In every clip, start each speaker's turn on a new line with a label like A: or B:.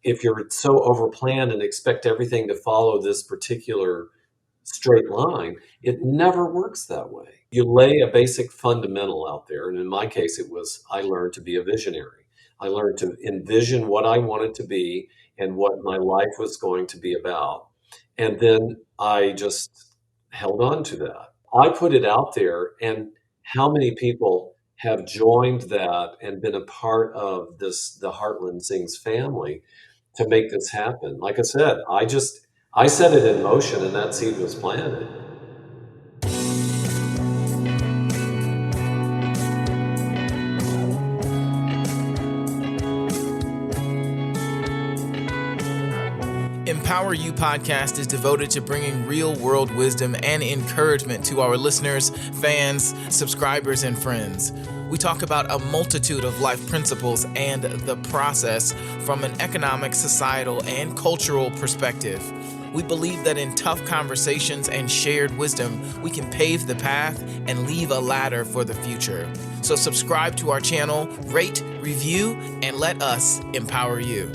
A: if you're so overplanned and expect everything to follow this particular straight line, it never works that way. You lay a basic fundamental out there. And in my case, it was I learned to be a visionary. I learned to envision what I wanted to be and what my life was going to be about. And then I just held on to that. I put it out there, and how many people have joined that and been a part of the Heartland Sings family to make this happen. Like I said, I set it in motion and that seed was planted.
B: Empower You podcast is devoted to bringing real-world wisdom and encouragement to our listeners, fans, subscribers, and friends. We talk about a multitude of life principles and the process from an economic, societal, and cultural perspective. We believe that in tough conversations and shared wisdom, we can pave the path and leave a ladder for the future. So subscribe to our channel, rate, review, and let us empower you.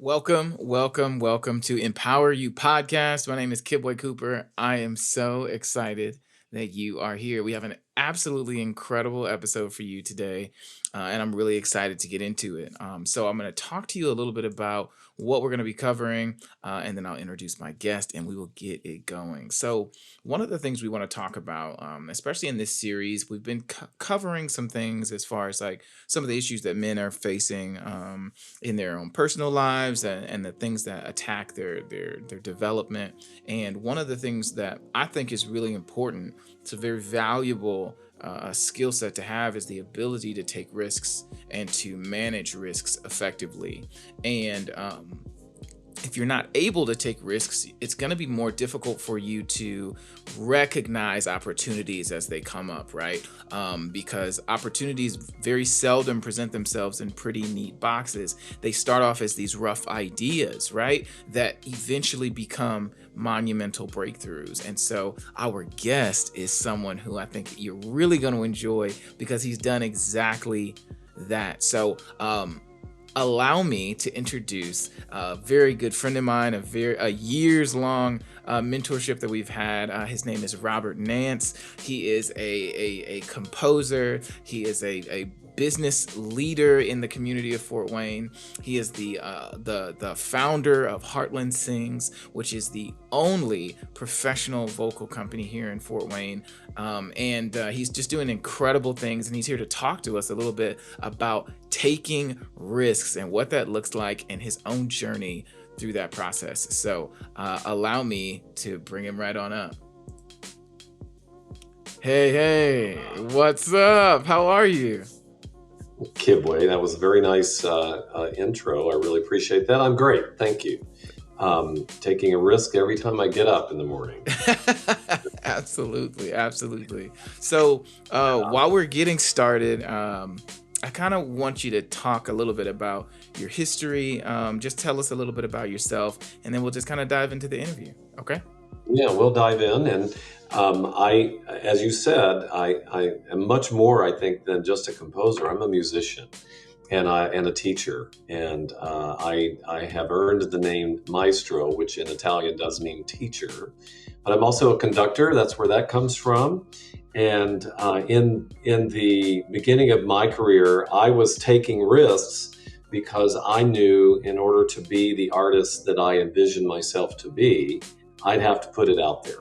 B: Welcome to Empower You podcast. My name is Kidboy Cooper. I am so excited that you are here. We have an absolutely incredible episode for you today, and I'm really excited to get into it. So I'm going to talk to you a little bit about what we're going to be covering, and then I'll introduce my guest and we will get it going. So one of the things we want to talk about, especially in this series, we've been covering some things as far as like some of the issues that men are facing in their own personal lives and the things that attack their development. And one of the things that I think is really important, it's a very valuable skill set to have, is the ability to take risks and to manage risks effectively. And if you're not able to take risks, it's going to be more difficult for you to recognize opportunities as they come up, right? Because opportunities very seldom present themselves in pretty neat boxes. They start off as these rough ideas, right? That eventually become monumental breakthroughs. And so our guest is someone who I think you're really going to enjoy because he's done exactly that. So, allow me to introduce a very good friend of mine, a years-long mentorship that we've had. His name is Robert Nance. He is a composer. He is a business leader in the community of Fort Wayne. He is the founder of Heartland Sings, which is the only professional vocal company here in Fort Wayne. And he's just doing incredible things. And he's here to talk to us a little bit about taking risks and what that looks like and his own journey through that process. So allow me to bring him right on up. Hey, what's up? How are you?
A: Kidway, that was a very nice intro. I really appreciate that. I'm great. Thank you. Taking a risk every time I get up in the morning.
B: Absolutely. So while we're getting started, I kind of want you to talk a little bit about your history. Just tell us a little bit about yourself, and then we'll just kind of dive into the interview. Okay?
A: Yeah, we'll dive in. And as you said, I am much more, I think, than just a composer. I'm a musician and a teacher. And I have earned the name Maestro, which in Italian does mean teacher. But I'm also a conductor. That's where that comes from. And in the beginning of my career, I was taking risks because I knew in order to be the artist that I envisioned myself to be, I'd have to put it out there.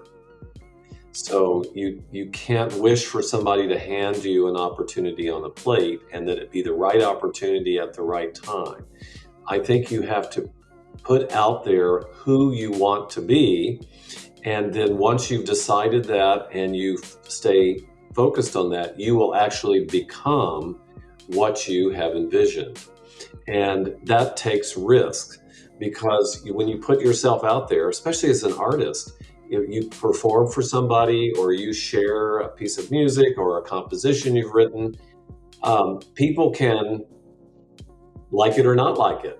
A: So you can't wish for somebody to hand you an opportunity on a plate and that it be the right opportunity at the right time. I think you have to put out there who you want to be. And then once you've decided that and you stay focused on that, you will actually become what you have envisioned. And that takes risk, because when you put yourself out there, especially as an artist, you perform for somebody or you share a piece of music or a composition you've written, people can like it or not like it.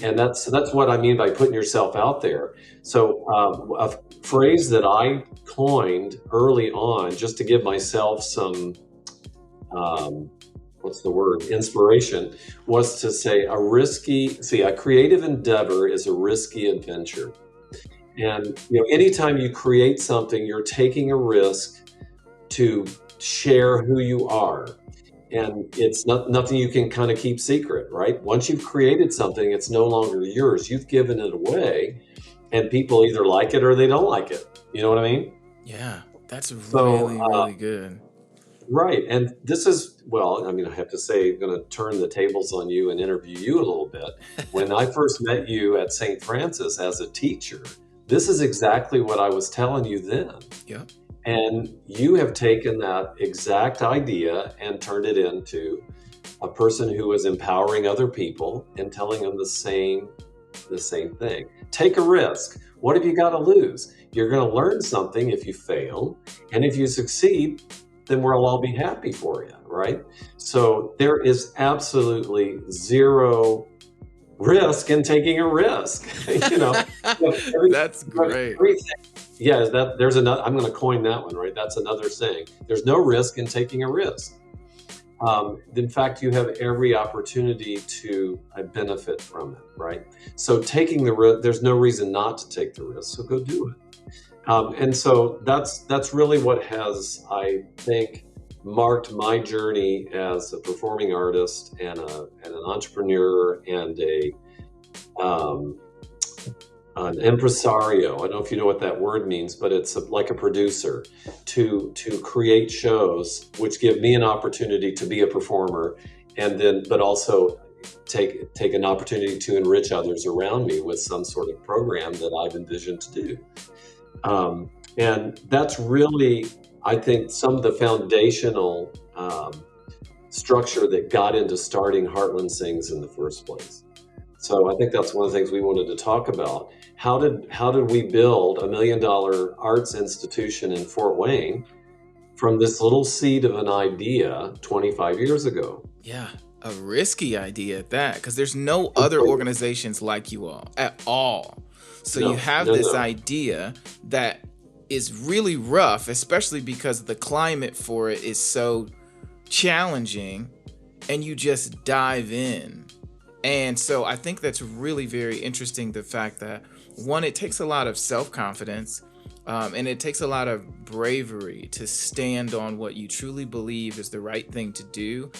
A: And that's what I mean by putting yourself out there. So a phrase that I coined early on, just to give myself some what's the word, inspiration, was to say a creative endeavor is a risky adventure. And anytime you create something, you're taking a risk to share who you are. And it's nothing you can kind of keep secret, right? Once you've created something, it's no longer yours. You've given it away, and people either like it or they don't like it. You know what I mean?
B: Yeah, that's
A: So,
B: really good.
A: right. And this is, well, I mean, I have to say, I'm going to turn the tables on you and interview you a little bit. When I first met you at St. Francis as a teacher, this is exactly what I was telling you then.
B: Yeah.
A: And you have taken that exact idea and turned it into a person who is empowering other people and telling them the same thing. Take a risk. What have you got to lose? You're going to learn something if you fail. And if you succeed, then we'll all be happy for you, right? So there is absolutely zero risk in taking a risk.
B: That's great.
A: Yeah, there's another. I'm going to coin that one, right? That's another saying. There's no risk in taking a risk. In fact, you have every opportunity to benefit from it, right? So taking the risk, there's no reason not to take the risk. So go do it. And so that's really what has, I think, marked my journey as a performing artist and an entrepreneur and an impresario. I don't know if you know what that word means, but it's like a producer to create shows which give me an opportunity to be a performer, but also take an opportunity to enrich others around me with some sort of program that I've envisioned to do. And that's really, I think, some of the foundational structure that got into starting Heartland Sings in the first place. So I think that's one of the things we wanted to talk about. How did we build $1 million arts institution in Fort Wayne from this little seed of an idea 25 years ago?
B: Yeah, a risky idea at that, because there's no other organizations like you all at all. So you have this idea that is really rough, especially because the climate for it is so challenging, and you just dive in. And so I think that's really very interesting, the fact that, one, it takes a lot of self-confidence, and it takes a lot of bravery to stand on what you truly believe is the right thing to do,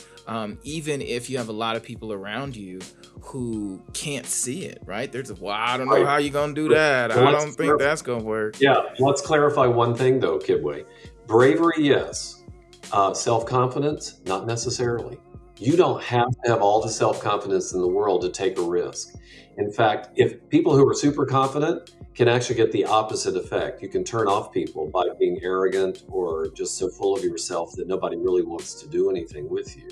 B: even if you have a lot of people around you who can't see it, right? I don't know how you're going to do that. I don't think that's going to work.
A: Yeah, let's clarify one thing, though, Kidway. Bravery, yes. Self-confidence, not necessarily. You don't have to have all the self-confidence in the world to take a risk. In fact, if people who are super confident can actually get the opposite effect. You can turn off people by being arrogant or just so full of yourself that nobody really wants to do anything with you.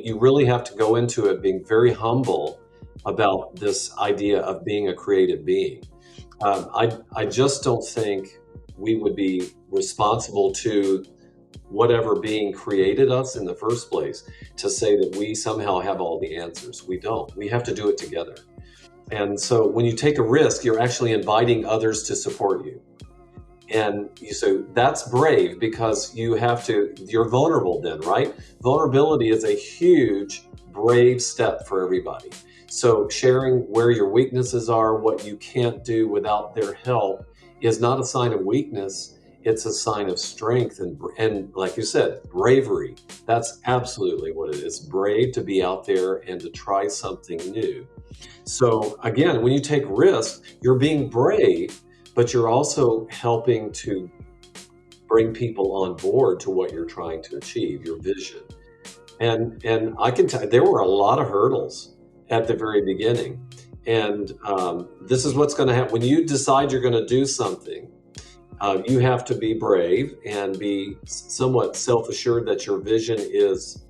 A: You really have to go into it being very humble about this idea of being a creative being. I just don't think we would be responsible to whatever being created us in the first place to say that we somehow have all the answers. We don't. We have to do it together. And so when you take a risk, you're actually inviting others to support you. And so that's brave, because you're vulnerable then, right? Vulnerability is a huge, brave step for everybody. So sharing where your weaknesses are, what you can't do without their help, is not a sign of weakness. It's a sign of strength and like you said, bravery. That's absolutely what it is. Brave to be out there and to try something new. So again, when you take risks, you're being brave, but you're also helping to bring people on board to what you're trying to achieve, your vision. And I can tell you, there were a lot of hurdles at the very beginning. And this is what's going to happen. When you decide you're going to do something, you have to be brave and be somewhat self-assured that your vision is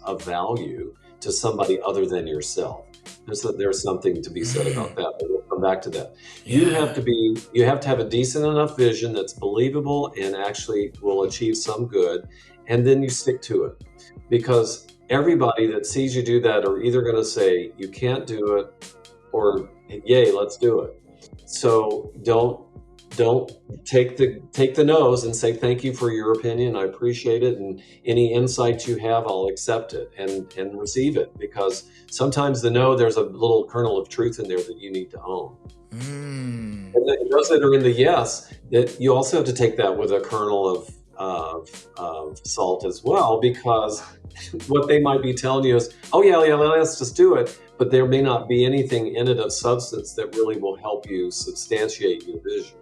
A: of value to somebody other than yourself. There's something to be said about that, but we'll come back to that. Yeah. You have to have a decent enough vision that's believable and actually will achieve some good, and then you stick to it. Because everybody that sees you do that are either going to say you can't do it or yay, let's do it. So don't don't take the no's and say thank you for your opinion. I appreciate it, and any insights you have, I'll accept it and receive it, because sometimes the no, there's a little kernel of truth in there that you need to own.
B: Mm.
A: And then those that are in the yes, that you also have to take that with a kernel of salt as well, because what they might be telling you is, oh yeah, let's just do it, but there may not be anything in it of substance that really will help you substantiate your vision.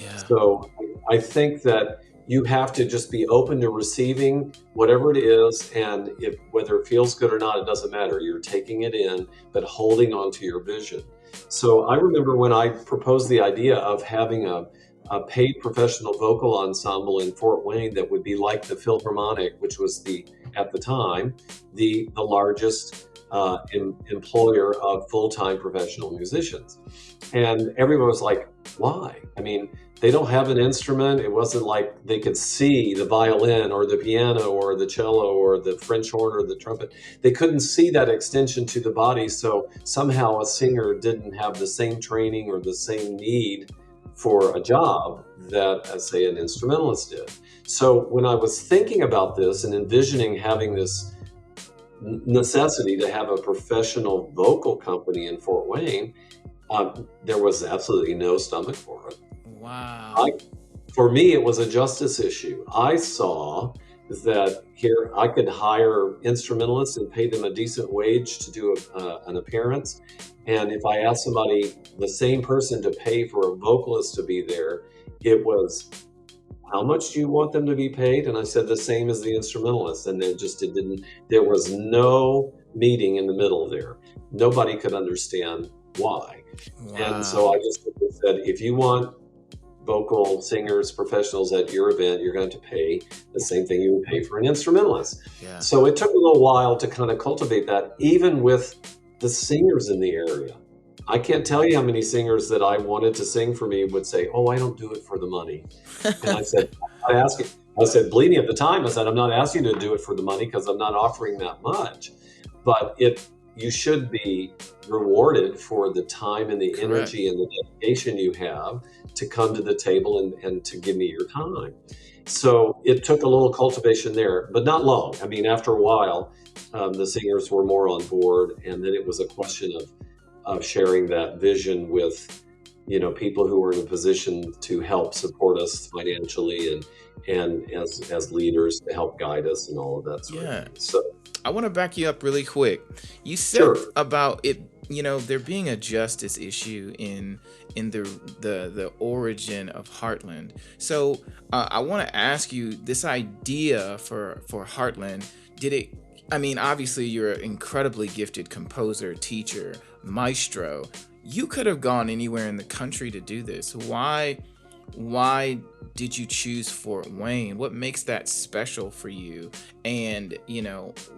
B: Yeah.
A: So I think that you have to just be open to receiving whatever it is, and whether it feels good or not, it doesn't matter. You're taking it in, but holding on to your vision. So I remember when I proposed the idea of having a paid professional vocal ensemble in Fort Wayne that would be like the Philharmonic, which was at the time, the largest employer of full-time professional musicians. And everyone was like, why? I mean, they don't have an instrument. It wasn't like they could see the violin or the piano or the cello or the French horn or the trumpet. They couldn't see that extension to the body. So somehow a singer didn't have the same training or the same need for a job that, say, an instrumentalist did. So when I was thinking about this and envisioning having this necessity to have a professional vocal company in Fort Wayne, there was absolutely no stomach for it.
B: Wow.
A: For me, it was a justice issue. I saw that here I could hire instrumentalists and pay them a decent wage to do an appearance. And if I asked somebody, the same person, to pay for a vocalist to be there, it was, how much do you want them to be paid? And I said, the same as the instrumentalist. And there was no meeting in the middle there. Nobody could understand why.
B: Wow.
A: And so I just said, if you want vocal singers, professionals at your event, you're going to pay the same thing you would pay for an instrumentalist.
B: Yeah.
A: So it took a little while to kind of cultivate that, even with the singers in the area. I can't tell you how many singers that I wanted to sing for me would say, oh, I don't do it for the money. And I said, I said, believe me, at the time, I said, I'm not asking you to do it for the money because I'm not offering that much. But you should be rewarded for the time and the
B: Correct.
A: energy and the dedication you have to come to the table and to give me your time. So it took a little cultivation there, but not long. I mean, after a while, the singers were more on board, and then it was a question of sharing that vision with, people who were in a position to help support us financially and as leaders to help guide us and all of that sort of thing. So
B: I want to back you up really quick. You said
A: Sure.
B: about it, there being a justice issue in the origin of Heartland. So I want to ask you, this idea for Heartland, obviously you're an incredibly gifted composer, teacher, maestro. You could have gone anywhere in the country to do this. Why did you choose Fort Wayne? What makes that special for you? And,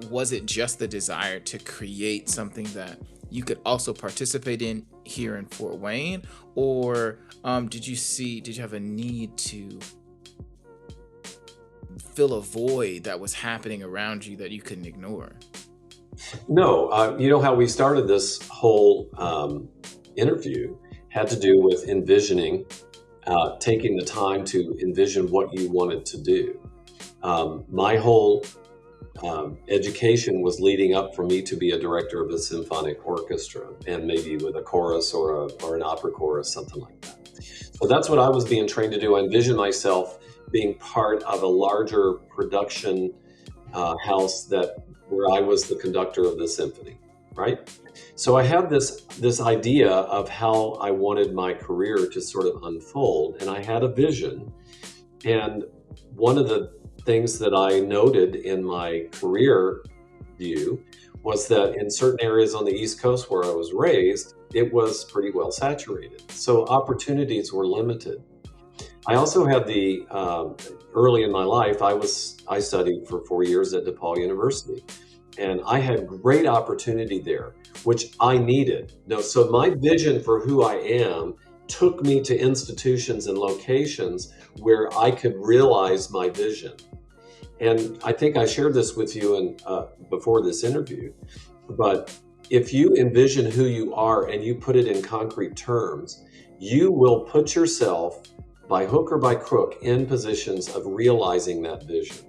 B: was it just the desire to create something that you could also participate in here in Fort Wayne? Or did you have a need to fill a void that was happening around you that you couldn't ignore?
A: No, you know how we started this whole interview had to do with envisioning, taking the time to envision what you wanted to do. My whole education was leading up for me to be a director of a symphonic orchestra, and maybe with a chorus or an opera chorus, something like that. So that's what I was being trained to do. I envisioned myself being part of a larger production house where I was the conductor of the symphony, right? So I had this idea of how I wanted my career to sort of unfold, and I had a vision. And one of the things that I noted in my career view was that in certain areas on the East Coast where I was raised, it was pretty well saturated. So opportunities were limited. I also had early in my life, I studied for 4 years at DePaul University, and I had great opportunity there, which I needed. So my vision for who I am took me to institutions and locations where I could realize my vision. And I think I shared this with you before this interview, but if you envision who you are and you put it in concrete terms, you will put yourself by hook or by crook in positions of realizing that vision.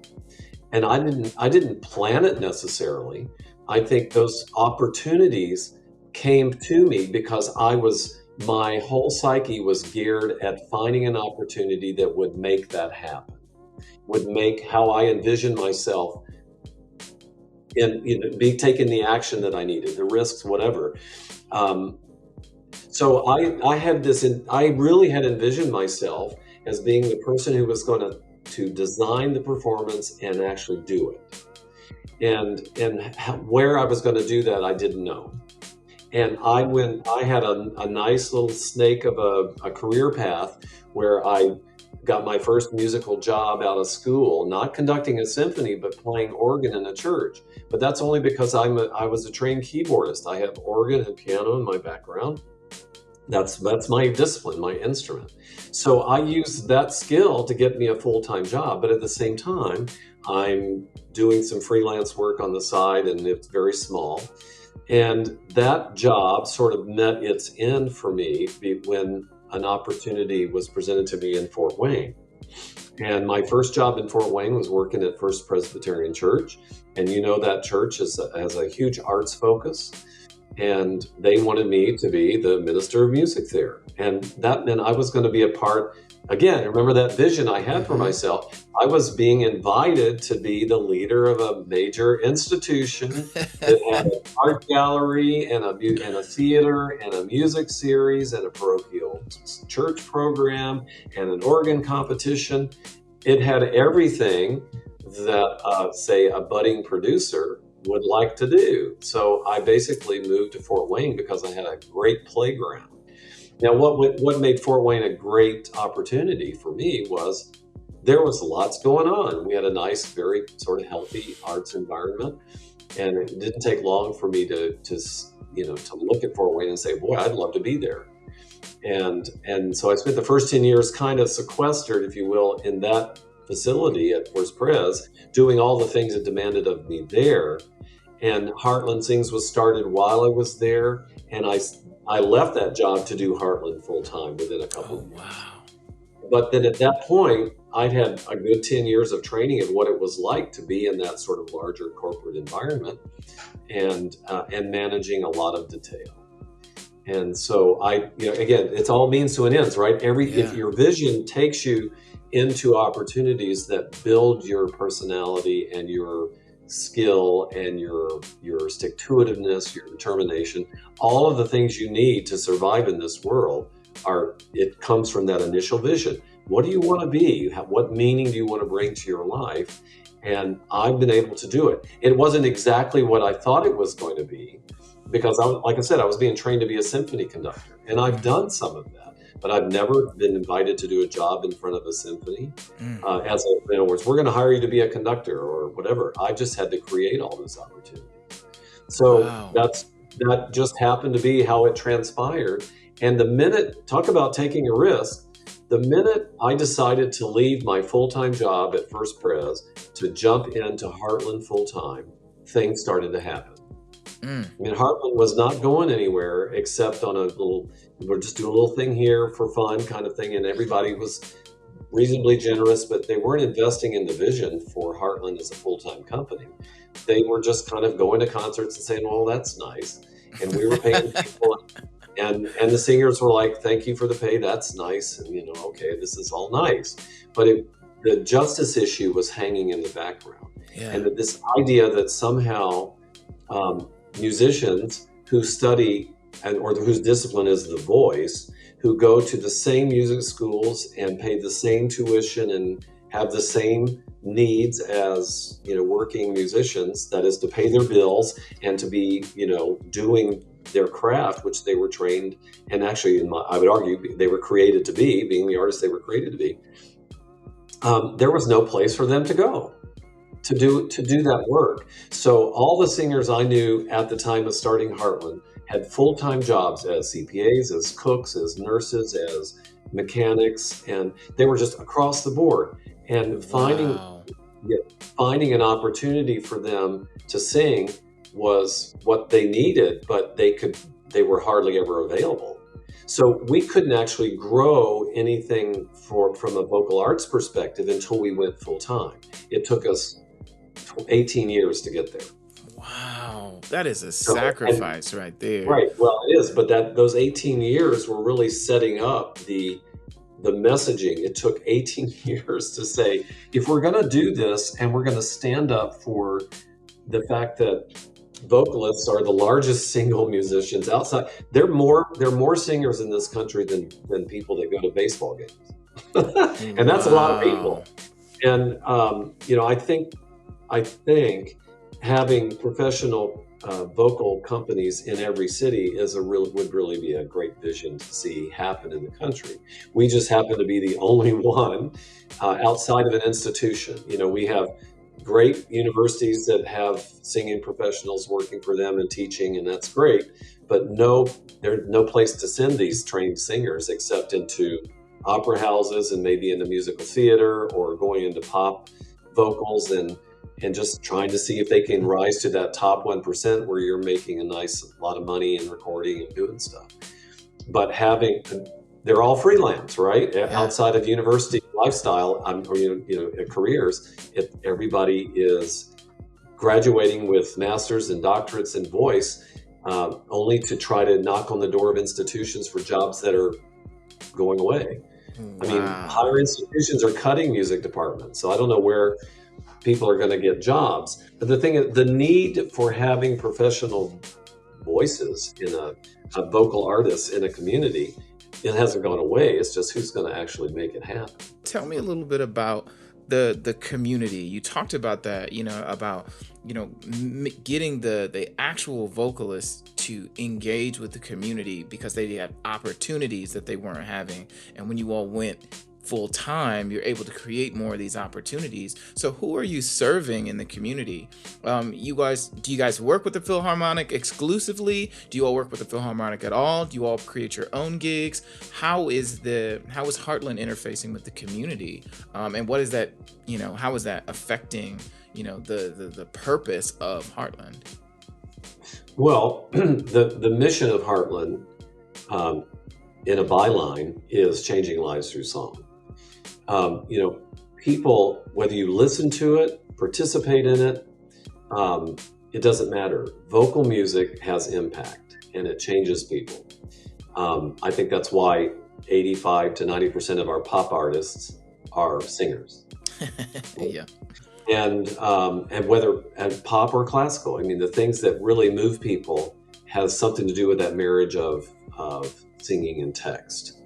A: And I didn't plan it necessarily. I think those opportunities came to me because my whole psyche was geared at finding an opportunity that would make that happen, would make how I envisioned myself in, be taking the action that I needed, the risks, whatever. So I really had envisioned myself as being the person who was going to design the performance and actually do it. And where I was going to do that, I didn't know. And I had a nice little snake of a career path where I got my first musical job out of school, not conducting a symphony, but playing organ in a church. But that's only because I was a trained keyboardist. I have organ and piano in my background. That's my discipline, my instrument. So I used that skill to get me a full-time job. But at the same time, I'm doing some freelance work on the side, and it's very small. And that job sort of met its end for me when an opportunity was presented to me in Fort Wayne. And my first job in Fort Wayne was working at First Presbyterian Church. And that church has a huge arts focus. And they wanted me to be the minister of music there. And that meant I was going to be a part, again, remember that vision I had for myself. I was being invited to be the leader of a major institution that had an art gallery and a theater and a music series and a parochial church program and an organ competition. It had everything that, say, a budding producer would like to do. So I basically moved to Fort Wayne because I had a great playground. Now, what made Fort Wayne a great opportunity for me was there was lots going on. We had a nice, very sort of healthy arts environment, and it didn't take long for me to look at Fort Wayne and say, boy, I'd love to be there. And so I spent the first 10 years kind of sequestered, if you will, in that facility at First Pres, doing all the things it demanded of me there. And Heartland Sings was started while I was there, and I left that job to do Heartland full time within a couple of years.
B: Wow.
A: But then at that point, I'd had a good 10 years of training in what it was like to be in that sort of larger corporate environment and managing a lot of detail. And so again, it's all means to an end, right? If your vision takes you into opportunities that build your personality and your skill and your stick-to-itiveness, your determination, all of the things you need to survive in this world it comes from that initial vision. What do you want to be? What meaning do you want to bring to your life? And I've been able to do it. It wasn't exactly what I thought it was going to be because, like I said, I was being trained to be a symphony conductor, and I've done some of that. But I've never been invited to do a job in front of a symphony. In other words, we're going to hire you to be a conductor or whatever. I just had to create all this opportunity. So that just happened to be how it transpired. And talk about taking a risk, the minute I decided to leave my full-time job at First Pres to jump into Heartland full-time, things started to happen. I mean, Heartland was not going anywhere except on we'll just do a little thing here for fun kind of thing. And everybody was reasonably generous, but they weren't investing in the vision for Heartland as a full-time company. They were just kind of going to concerts and saying, well, that's nice. And we were paying people and the singers were like, thank you for the pay. That's nice. And, okay, this is all nice. But the justice issue was hanging in the background. Yeah. And this idea that somehow musicians who study or whose discipline is the voice, who go to the same music schools and pay the same tuition and have the same needs as working musicians, that is to pay their bills and to be doing their craft, which they were trained and actually I would argue they were created to be, being the artists they were created to be. There was no place for them to go to do that work. So all the singers I knew at the time of starting Heartland had full-time jobs as CPAs, as cooks, as nurses, as mechanics, and they were just across the board. And finding an opportunity for them to sing was what they needed, but they were hardly ever available. So we couldn't actually grow anything from a vocal arts perspective until we went full time. It took us 18 years to get there.
B: Wow, that is a
A: So, and
B: sacrifice right there.
A: right, well, it is, but those 18 years were really setting up the messaging. It took 18 years to say, if we're going to do this and we're going to stand up for the fact that vocalists are the largest single musicians outside, there are more singers in this country than people that go to baseball games. And that's a lot of
B: Wow.
A: people. And I think having professional vocal companies in every city would really be a great vision to see happen in the country. We just happen to be the only one outside of an institution. We have great universities that have singing professionals working for them and teaching, and that's great. But there's no place to send these trained singers except into opera houses and maybe into musical theater or going into pop vocals and just trying to see if they can rise to that top 1% where you're making a nice lot of money and recording and doing stuff. But they're all freelance, right?
B: Yeah.
A: Outside of university lifestyle, or careers, everybody is graduating with masters and doctorates in voice, only to try to knock on the door of institutions for jobs that are going away. I mean,
B: Wow.
A: higher institutions are cutting music departments, so I don't know where people are going to get jobs. But the thing is, the need for having professional voices in a vocal artists in a community, it hasn't gone away. It's just who's going to actually make it happen.
B: Tell me a little bit about the community. You talked about that, about getting the actual vocalists to engage with the community because they had opportunities that they weren't having. And when you all went full time, you're able to create more of these opportunities. So who are you serving in the community? Do you guys work with the Philharmonic exclusively? Do you all work with the Philharmonic at all? Do you all create your own gigs? How is Heartland interfacing with the community? And what is that, how is that affecting, the purpose of Heartland?
A: Well, the mission of Heartland, in a byline, is changing lives through song. People, whether you listen to it, participate in it, it doesn't matter. Vocal music has impact and it changes people. I think that's why 85 to 90% of our pop artists are singers.
B: Yeah.
A: And whether pop or classical, I mean, the things that really move people has something to do with that marriage of singing and text.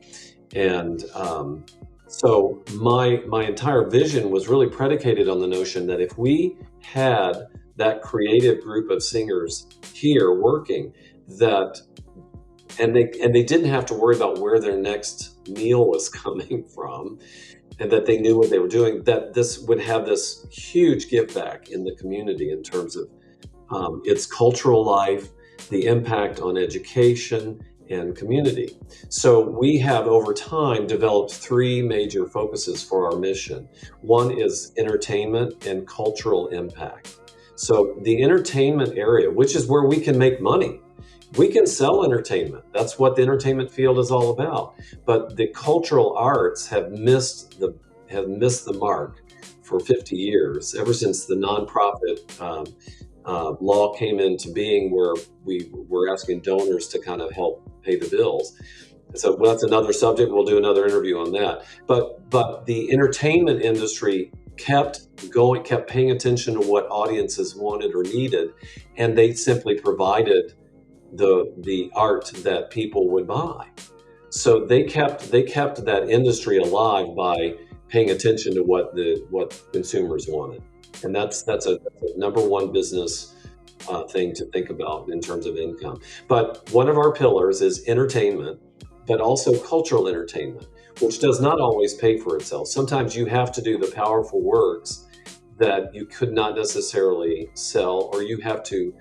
A: And so my entire vision was really predicated on the notion that if we had that creative group of singers here working, and they didn't have to worry about where their next meal was coming from, and that they knew what they were doing, that this would have this huge give back in the community in terms of its cultural life, the impact on education and community. So we have over time developed three major focuses for our mission. One is entertainment and cultural impact. So the entertainment area, which is where we can make money. We can sell entertainment. That's what the entertainment field is all about. But the cultural arts have missed the mark for 50 years, ever since the nonprofit law came into being, where we were asking donors to kind of help pay the bills. So that's another subject. We'll do another interview on that. But the entertainment industry kept paying attention to what audiences wanted or needed, and they simply provided the art that people would buy. So they kept that industry alive by paying attention to what consumers wanted, and that's a number one business thing to think about in terms of income. But one of our pillars is entertainment, but also cultural entertainment, which does not always pay for itself. Sometimes you have to do the powerful works that you could not necessarily sell, or you have to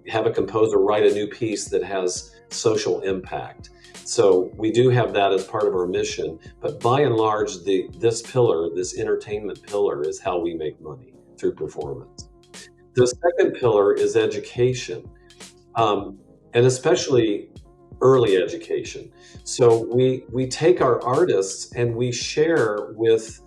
A: have a composer write a new piece that has social impact. So we do have that as part of our mission, but by and large, this entertainment pillar is how we make money, through performance. The second pillar is education, and especially early education. So we take our artists and we share with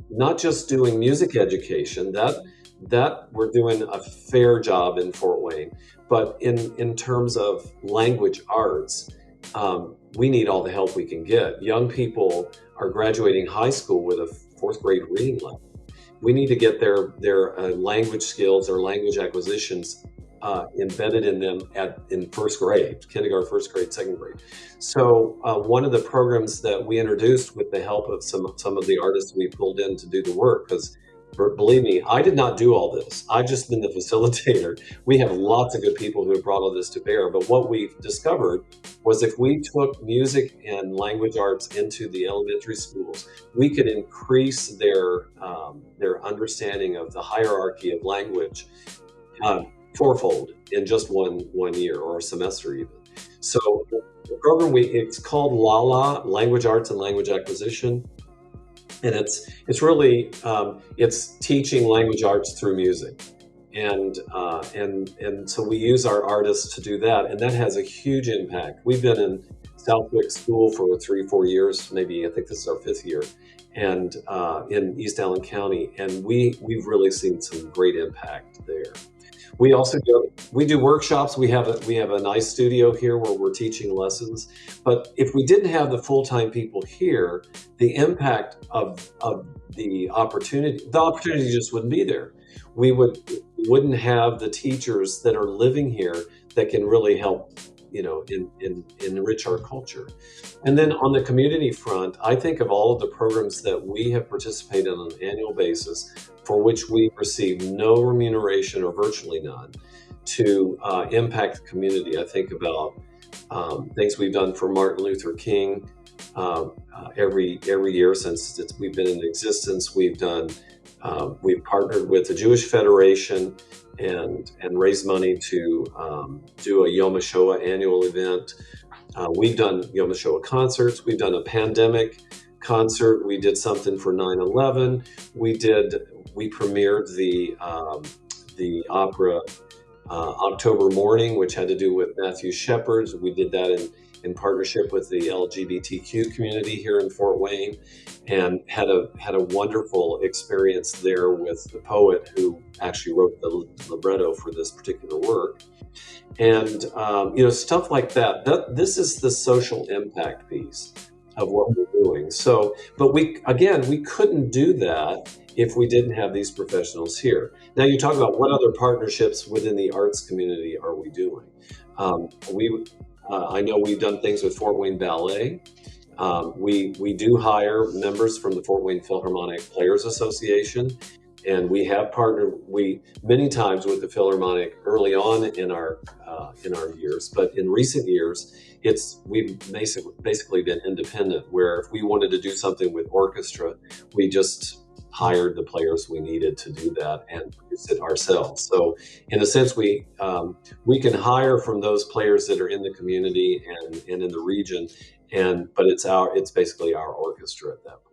A: not just doing music education, that we're doing a fair job in Fort Wayne, but in terms of language arts, we need all the help we can get. Young people are graduating high school with a fourth grade reading level. We need to get their language skills or language acquisitions embedded in them in first grade, kindergarten, first grade, second grade. So one of the programs that we introduced with the help of some of the artists we pulled in to do the work, because believe me, I did not do all this. I've just been the facilitator. We have lots of good people who have brought all this to bear. But what we've discovered was if we took music and language arts into the elementary schools, we could increase their understanding of the hierarchy of language fourfold in just one year or a semester even. So the program it's called LALA, Language Arts and Language Acquisition, and it's really it's teaching language arts through music, and so we use our artists to do that, and that has a huge impact. We've been in Southwick School for 3-4 years, maybe I think this is our 5th year, and in East Allen County, and we've really seen some great impact there. We also do workshops. We have a nice studio here where we're teaching lessons. But if we didn't have the full-time people here, the impact of the opportunity just wouldn't be there. We wouldn't have the teachers that are living here that can really help, enrich our culture. And then on the community front, I think of all of the programs that we have participated in on an annual basis, for which we receive no remuneration or virtually none, to impact the community. I think about things we've done for Martin Luther King every year since we've been in existence. We've partnered with the Jewish Federation and raised money to do a Yom HaShoah annual event. We've done Yom HaShoah concerts. We've done a pandemic concert. We did something for 9/11. We premiered the opera October Morning, which had to do with Matthew Shepard. We did that in partnership with the LGBTQ community here in Fort Wayne, and had a wonderful experience there with the poet who actually wrote the libretto for this particular work. And stuff like that. This is the social impact piece of what we're doing. So, but we couldn't do that if we didn't have these professionals here. Now you talk about what other partnerships within the arts community are we doing? I know we've done things with Fort Wayne Ballet. We do hire members from the Fort Wayne Philharmonic Players Association, and we have partnered many times with the Philharmonic early on in our years. But in recent years, we've basically been independent. Where if we wanted to do something with orchestra, we just hired the players we needed to do that and produce it ourselves. So in a sense, we can hire from those players that are in the community and in the region, but it's basically our orchestra at that point.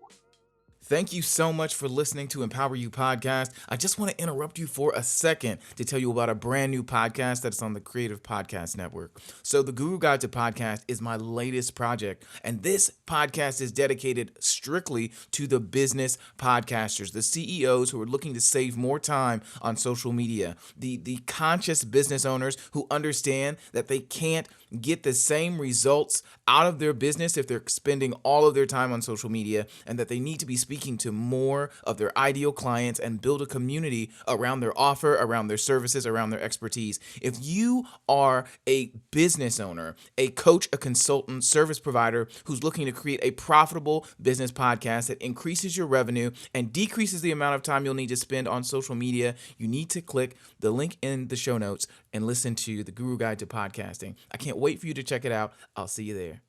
B: Thank you so much for listening to Empower You Podcast. I just want to interrupt you for a second to tell you about a brand new podcast that's on the Creative Podcast Network. So the Guru Guide to Podcast is my latest project, and this podcast is dedicated strictly to the business podcasters, the CEOs who are looking to save more time on social media, the conscious business owners who understand that they can't get the same results out of their business if they're spending all of their time on social media, and that they need to be speaking to more of their ideal clients and build a community around their offer, around their services, around their expertise. If you are a business owner, a coach, a consultant, service provider who's looking to create a profitable business podcast that increases your revenue and decreases the amount of time you'll need to spend on social media, you need to click the link in the show notes and listen to the Guru Guide to Podcasting. I can't wait for you to check it out. I'll see you there.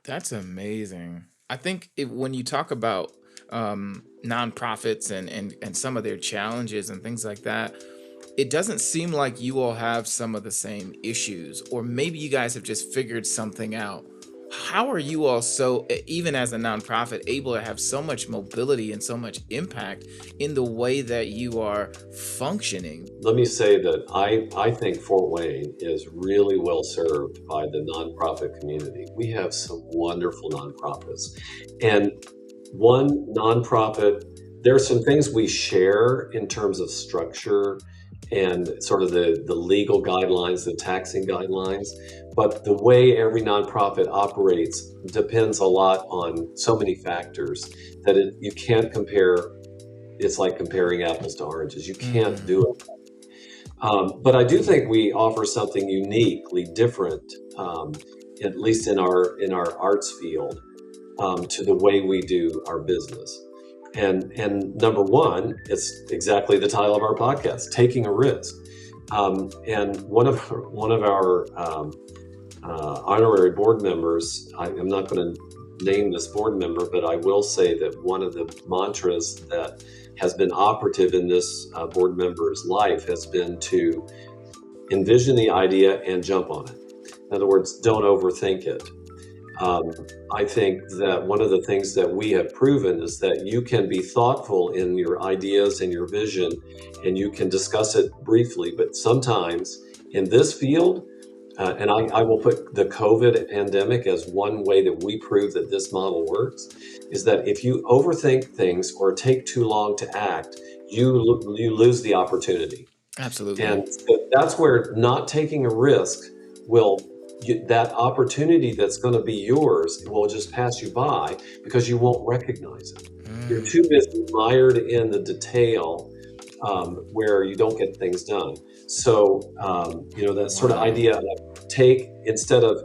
B: That's amazing. I think when you talk about nonprofits and some of their challenges and things like that, it doesn't seem like you all have some of the same issues, or maybe you guys have just figured something out. How are you all even as a nonprofit, able to have so much mobility and so much impact in the way that you are functioning?
A: Let me say that I think Fort Wayne is really well served by the nonprofit community. We have some wonderful nonprofits. And one nonprofit, there are some things we share in terms of structure and sort of the legal guidelines, the taxing guidelines. But the way every nonprofit operates depends a lot on so many factors that you can't compare. It's like comparing apples to oranges. You can't
B: Mm,
A: do it. But I do think we offer something uniquely different, at least in our arts field, to the way we do our business. And number one, it's exactly the title of our podcast, taking a risk. And one of our honorary board members, I'm not going to name this board member, but I will say that one of the mantras that has been operative in this board member's life has been to envision the idea and jump on it. In other words, don't overthink it. Um, I think that one of the things that we have proven is that you can be thoughtful in your ideas and your vision, and you can discuss it briefly. But sometimes in this field, and I will put the COVID pandemic as one way that we prove that this model works, is that if you overthink things or take too long to act, you lose the opportunity.
B: absolutely.
A: And so that's where not taking a risk will, that opportunity that's going to be yours will just pass you by because you won't recognize it. You're
B: Mm,
A: too busy mired in the detail, where you don't get things done. So, that sort of
B: wow.
A: idea of take instead of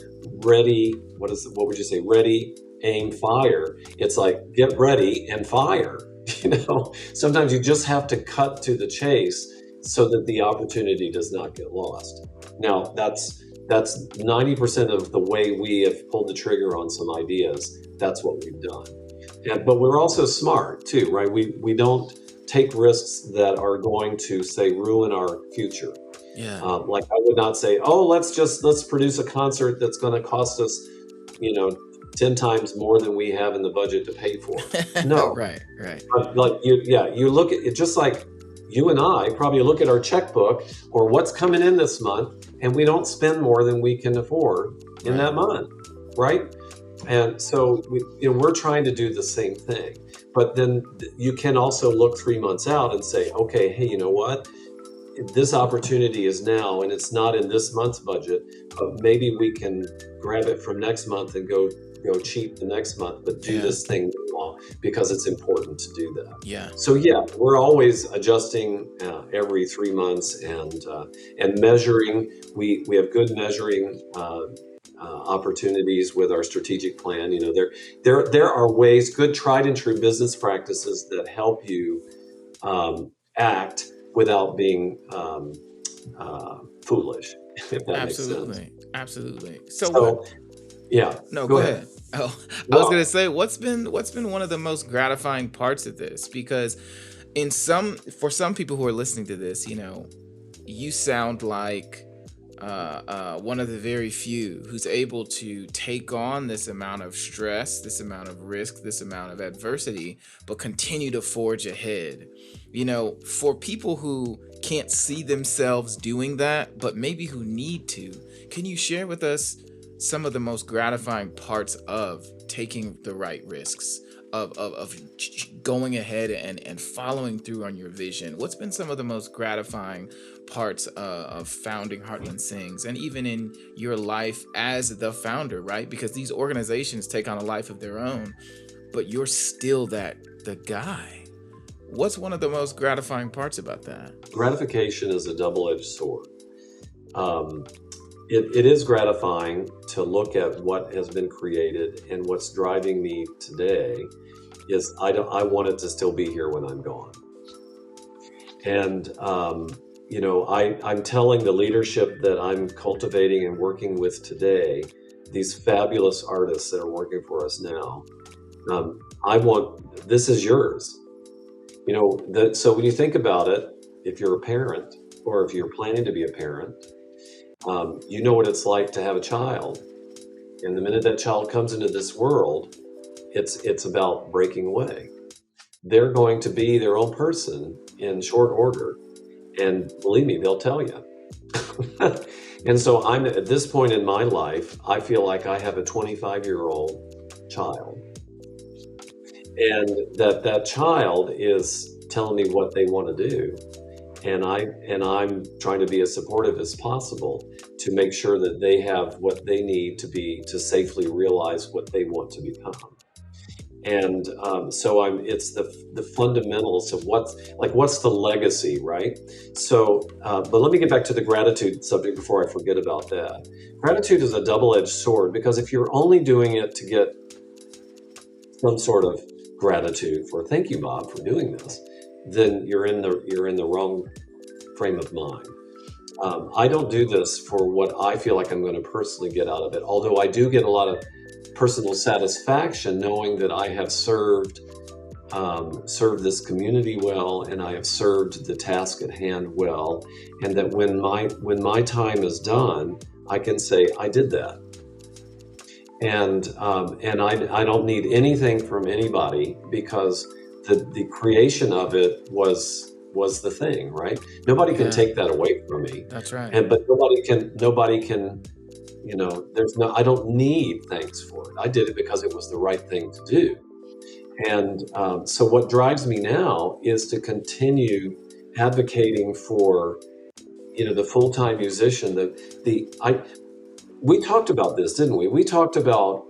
A: ready, what would you say? Ready, aim, fire. It's like get ready and fire. Sometimes you just have to cut to the chase so that the opportunity does not get lost. Now, that's 90% of the way we have pulled the trigger on some ideas. That's what we've done. But we're also smart too, right? We don't take risks that are going to say ruin our future.
B: Yeah.
A: Like I would not say, oh, let's produce a concert that's going to cost us, you know, 10 times more than we have in the budget to pay for. No,
B: Right, right.
A: but like you look at it just like you and I probably look at our checkbook or what's coming in this month, and we don't spend more than we can afford in
B: Right.
A: that month, right? And so we're trying to do the same thing. But then you can also look 3 months out and say, okay, hey, you know what? This opportunity is now, and it's not in this month's budget, but maybe we can grab it from next month and go cheap the next month, but do
B: Yeah.
A: this thing now because it's important to do that.
B: Yeah.
A: So yeah, we're always adjusting every 3 months and measuring. We have good measuring opportunities with our strategic plan. There are ways, good tried and true business practices that help you act without being foolish, if that makes sense.
B: Absolutely. Absolutely. So what
A: So, yeah,
B: no,
A: go
B: go
A: ahead.
B: ahead. Oh, I was gonna
A: Well,
B: say, what's been one of the most gratifying parts of this? Because for some people who are listening to this, you sound like one of the very few who's able to take on this amount of stress, this amount of risk, this amount of adversity, but continue to forge ahead. For people who can't see themselves doing that, but maybe who need to, can you share with us some of the most gratifying parts of taking the right risks? Of going ahead and following through on your vision. What's been some of the most gratifying parts of founding Heartland Sings, and even in your life as the founder, right? Because these organizations take on a life of their own, but you're still the guy. What's one of the most gratifying parts about that?
A: gratification is a double-edged sword. Um, it is gratifying to look at what has been created, and what's driving me today is I want it to still be here when I'm gone. And I'm telling the leadership that I'm cultivating and working with today, these fabulous artists that are working for us now, I want this is yours. So when you think about it, if you're a parent or if you're planning to be a parent, you know what it's like to have a child. And the minute that child comes into this world, it's about breaking away. They're going to be their own person in short order. And believe me, they'll tell you. And so I'm at this point in my life, I feel like I have a 25-year-old child. And that child is telling me what they want to do. And I'm trying to be as supportive as possible to make sure that they have what they need to safely realize what they want to become. And so it's the fundamentals of what's the legacy, right? So, but let me get back to the gratitude subject before I forget about that. Gratitude is a double-edged sword, because if you're only doing it to get some sort of gratitude for, thank you, Bob, for doing this, then you're in the wrong frame of mind. I don't do this for what I feel like I'm going to personally get out of it, although I do get a lot of personal satisfaction knowing that I have served this community well, and I have served the task at hand well, and that when my time is done, I can say I did that. And I don't need anything from anybody, because the creation of it was the thing, right? Nobody can take that away from me.
B: That's right.
A: But nobody can, I don't need thanks for it. I did it because it was the right thing to do. And so what drives me now is to continue advocating for, the full-time musician. We talked about this, didn't we? We talked about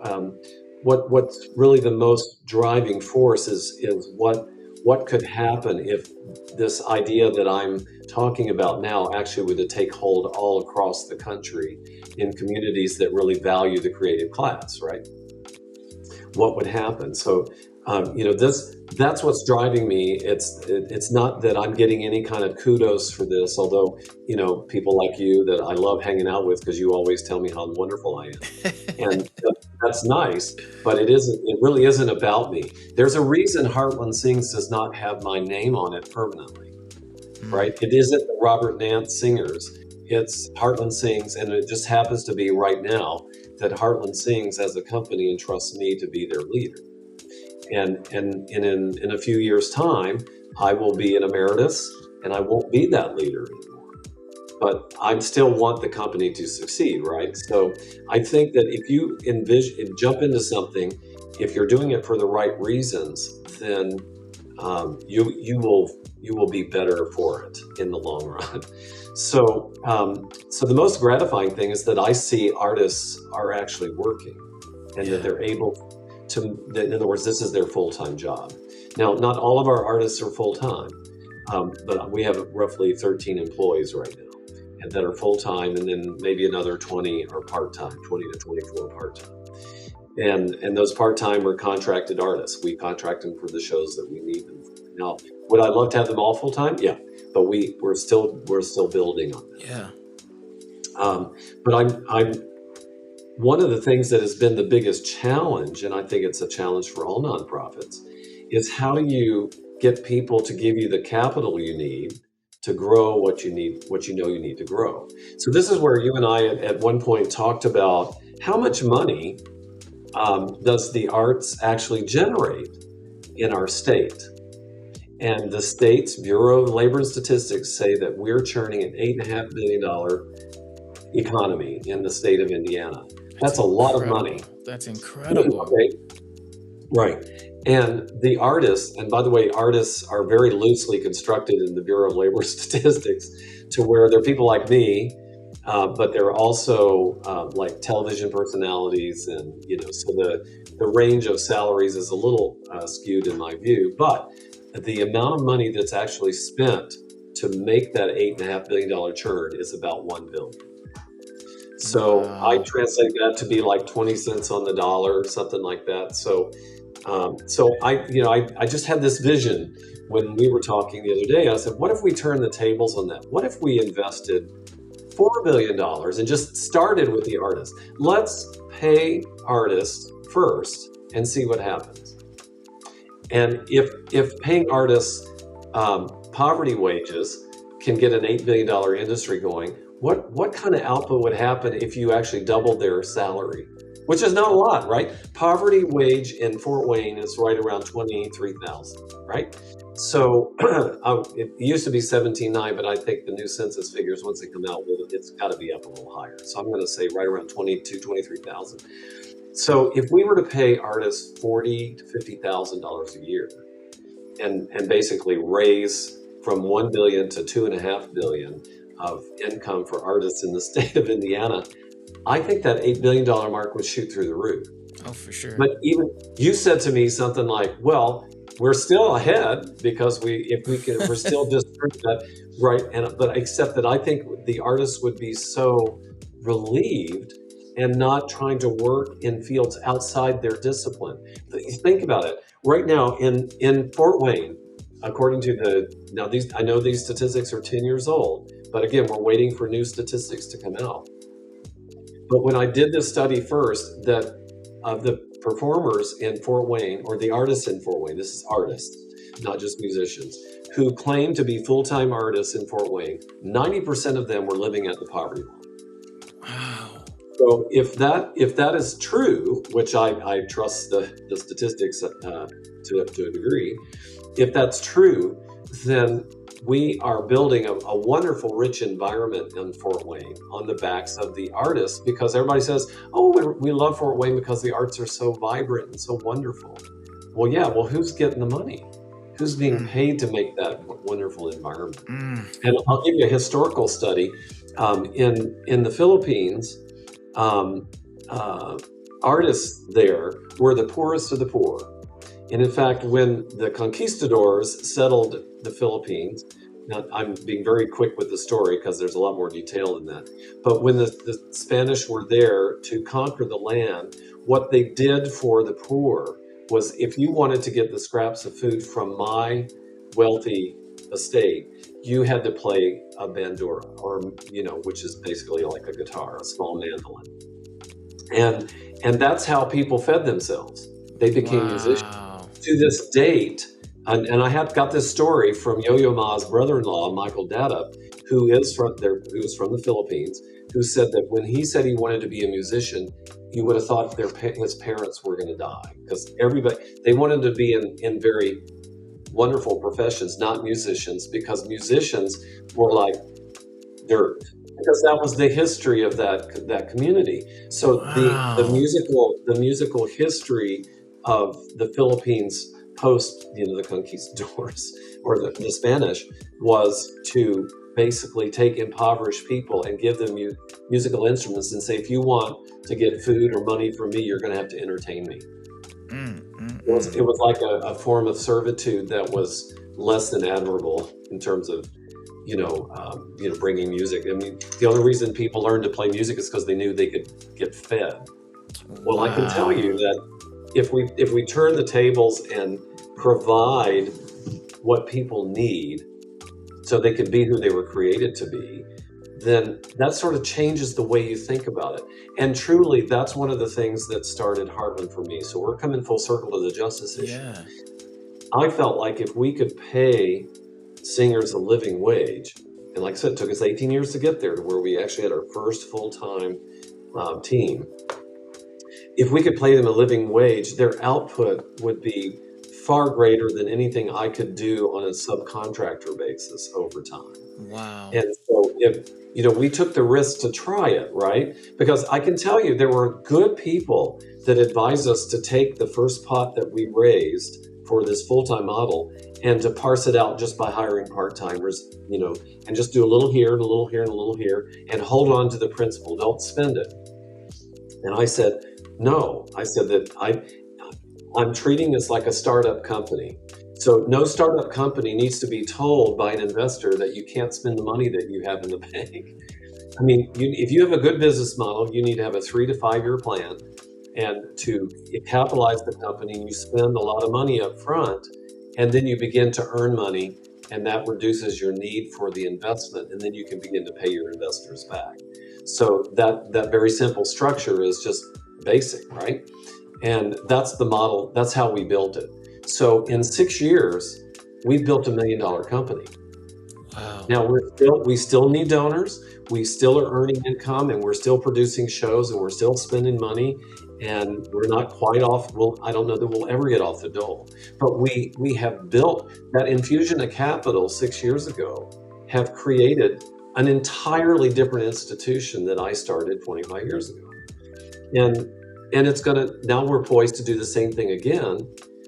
A: what's really the most driving force is what could happen if this idea that I'm talking about now actually were to take hold all across the country in communities that really value the creative class, right? What would happen? So, that's what's driving me. It's not that I'm getting any kind of kudos for this, although, people like you that I love hanging out with, because you always tell me how wonderful I am. And that's nice, but it really isn't about me. There's a reason Heartland Sings does not have my name on it permanently, right? It isn't the Robert Nance Singers. It's Heartland Sings, and it just happens to be right now that Heartland Sings as a company entrusts me to be their leader. And in a few years' time, I will be an emeritus, and I won't be that leader anymore. But I still want the company to succeed, right? So I think that if you jump into something, if you're doing it for the right reasons, then you will be better for it in the long run. So the most gratifying thing is that I see artists are actually working, and that they're able to, in other words, this is their full-time job. Now, not all of our artists are full-time, but we have roughly 13 employees right now, and that are full-time, and then maybe another 20 are part-time, 20 to 24 part-time. And those part-time are contracted artists. We contract them for the shows that we need them for. Now, would I love to have them all full-time? Yeah, but we're still building on that.
B: Yeah.
A: But I'm one of the things that has been the biggest challenge, and I think it's a challenge for all nonprofits, is how do you get people to give you the capital you need to grow what you need to grow. So this is where you and I at one point talked about how much money does the arts actually generate in our state. And the state's Bureau of Labor and Statistics say that we're churning an $8.5 billion economy in the state of Indiana. That's a lot of money.
B: That's incredible.
A: Okay. Right. And the artists, and by the way, artists are very loosely constructed in the Bureau of Labor Statistics, to where they're people like me, but they're also like television personalities, and so the range of salaries is a little skewed in my view. But the amount of money that's actually spent to make that $8.5 billion churn is about $1 billion. So I translate that to be like 20 cents on the dollar or something like that. So I just had this vision when we were talking the other day. I said, what if we turn the tables on that? What if we invested $4 billion and just started with the artists? Let's pay artists first and see what happens. And if paying artists poverty wages can get an $8 billion industry going, what kind of output would happen if you actually doubled their salary which is not a lot, right? Poverty wage in Fort Wayne is right around 23,000, right? So it used to be 17.9, but I think the new census figures, once they come out, it's got to be up a little higher. So I'm going to say right around 23,000. So if we were to pay artists $40,000 to $50,000 a year, and basically raise from 1 billion to 2.5 billion of income for artists in the state of Indiana, I think that $8 billion mark would shoot through the roof.
B: Oh, for sure.
A: But even you said to me something like, well, we're still ahead because we're still just that, right? But except that I think the artists would be so relieved and not trying to work in fields outside their discipline. Think about it. Right now in Fort Wayne, according to I know these statistics are 10 years old, but again, we're waiting for new statistics to come out. But when I did this study first, that of the performers in Fort Wayne, or the artists in Fort Wayne, this is artists, not just musicians, who claim to be full-time artists in Fort Wayne, 90% of them were living at the poverty line.
B: Wow.
A: So if that is true, which I trust the statistics to a degree, if that's true, then we are building a wonderful, rich environment in Fort Wayne on the backs of the artists, because everybody says, oh, we love Fort Wayne because the arts are so vibrant and so wonderful. Well, yeah, who's getting the money? Who's being paid to make that wonderful environment? And I'll give you a historical study. In the Philippines, artists there were the poorest of the poor. And in fact, when the conquistadors settled the Philippines, now I'm being very quick with the story because there's a lot more detail in that, but when the Spanish were there to conquer the land, what they did for the poor was, if you wanted to get the scraps of food from my wealthy estate, you had to play a bandura, or which is basically like a guitar, a small mandolin. And that's how people fed themselves. They became musicians. To this date, and I have got this story from Yo-Yo Ma's brother-in-law, Michael Dada, who was from the Philippines, who said that when he said he wanted to be a musician, you would have thought his parents were going to die, because they wanted to be in very wonderful professions, not musicians, because musicians were like dirt, because that was the history of that community. So the musical history of the Philippines post the conquistadors or the Spanish was to basically take impoverished people and give them musical instruments and say, if you want to get food or money from me, you're going to have to entertain me. It was like a form of servitude that was less than admirable in terms of bringing music. I mean, the only reason people learned to play music is because they knew they could get fed. Well, I can tell you that if we turn the tables and provide what people need so they can be who they were created to be, then that sort of changes the way you think about it. And truly, that's one of the things that started Heartland for me. So we're coming full circle to the justice issue.
B: Yeah.
A: I felt like if we could pay singers a living wage, and like I said, it took us 18 years to get there to where we actually had our first full-time team. If we could pay them a living wage, their output would be far greater than anything I could do on a subcontractor basis over time.
B: Wow.
A: And so if we took the risk to try it, right? Because I can tell you there were good people that advised us to take the first pot that we raised for this full-time model and to parse it out just by hiring part-timers, and just do a little here and a little here and a little here and hold on to the principle. Don't spend it. And I said, no. I said that I'm treating this like a startup company. So no startup company needs to be told by an investor that you can't spend the money that you have in the bank. I mean, if you have a good business model, you need to have a 3 to 5 year plan, and to capitalize the company, you spend a lot of money up front, and then you begin to earn money, and that reduces your need for the investment, and then you can begin to pay your investors back. So that very simple structure is just basic, right? And that's the model. That's how we built it. So in 6 years, we've built $1 million company.
B: Wow.
A: Now we still need donors. We still are earning income, and we're still producing shows, and we're still spending money. and we're not quite off. Well, I don't know that we'll ever get off the dole, but we have built that infusion of capital 6 years ago, have created an entirely different institution that I started 25 years ago, and it's gonna, now we're poised to do the same thing again.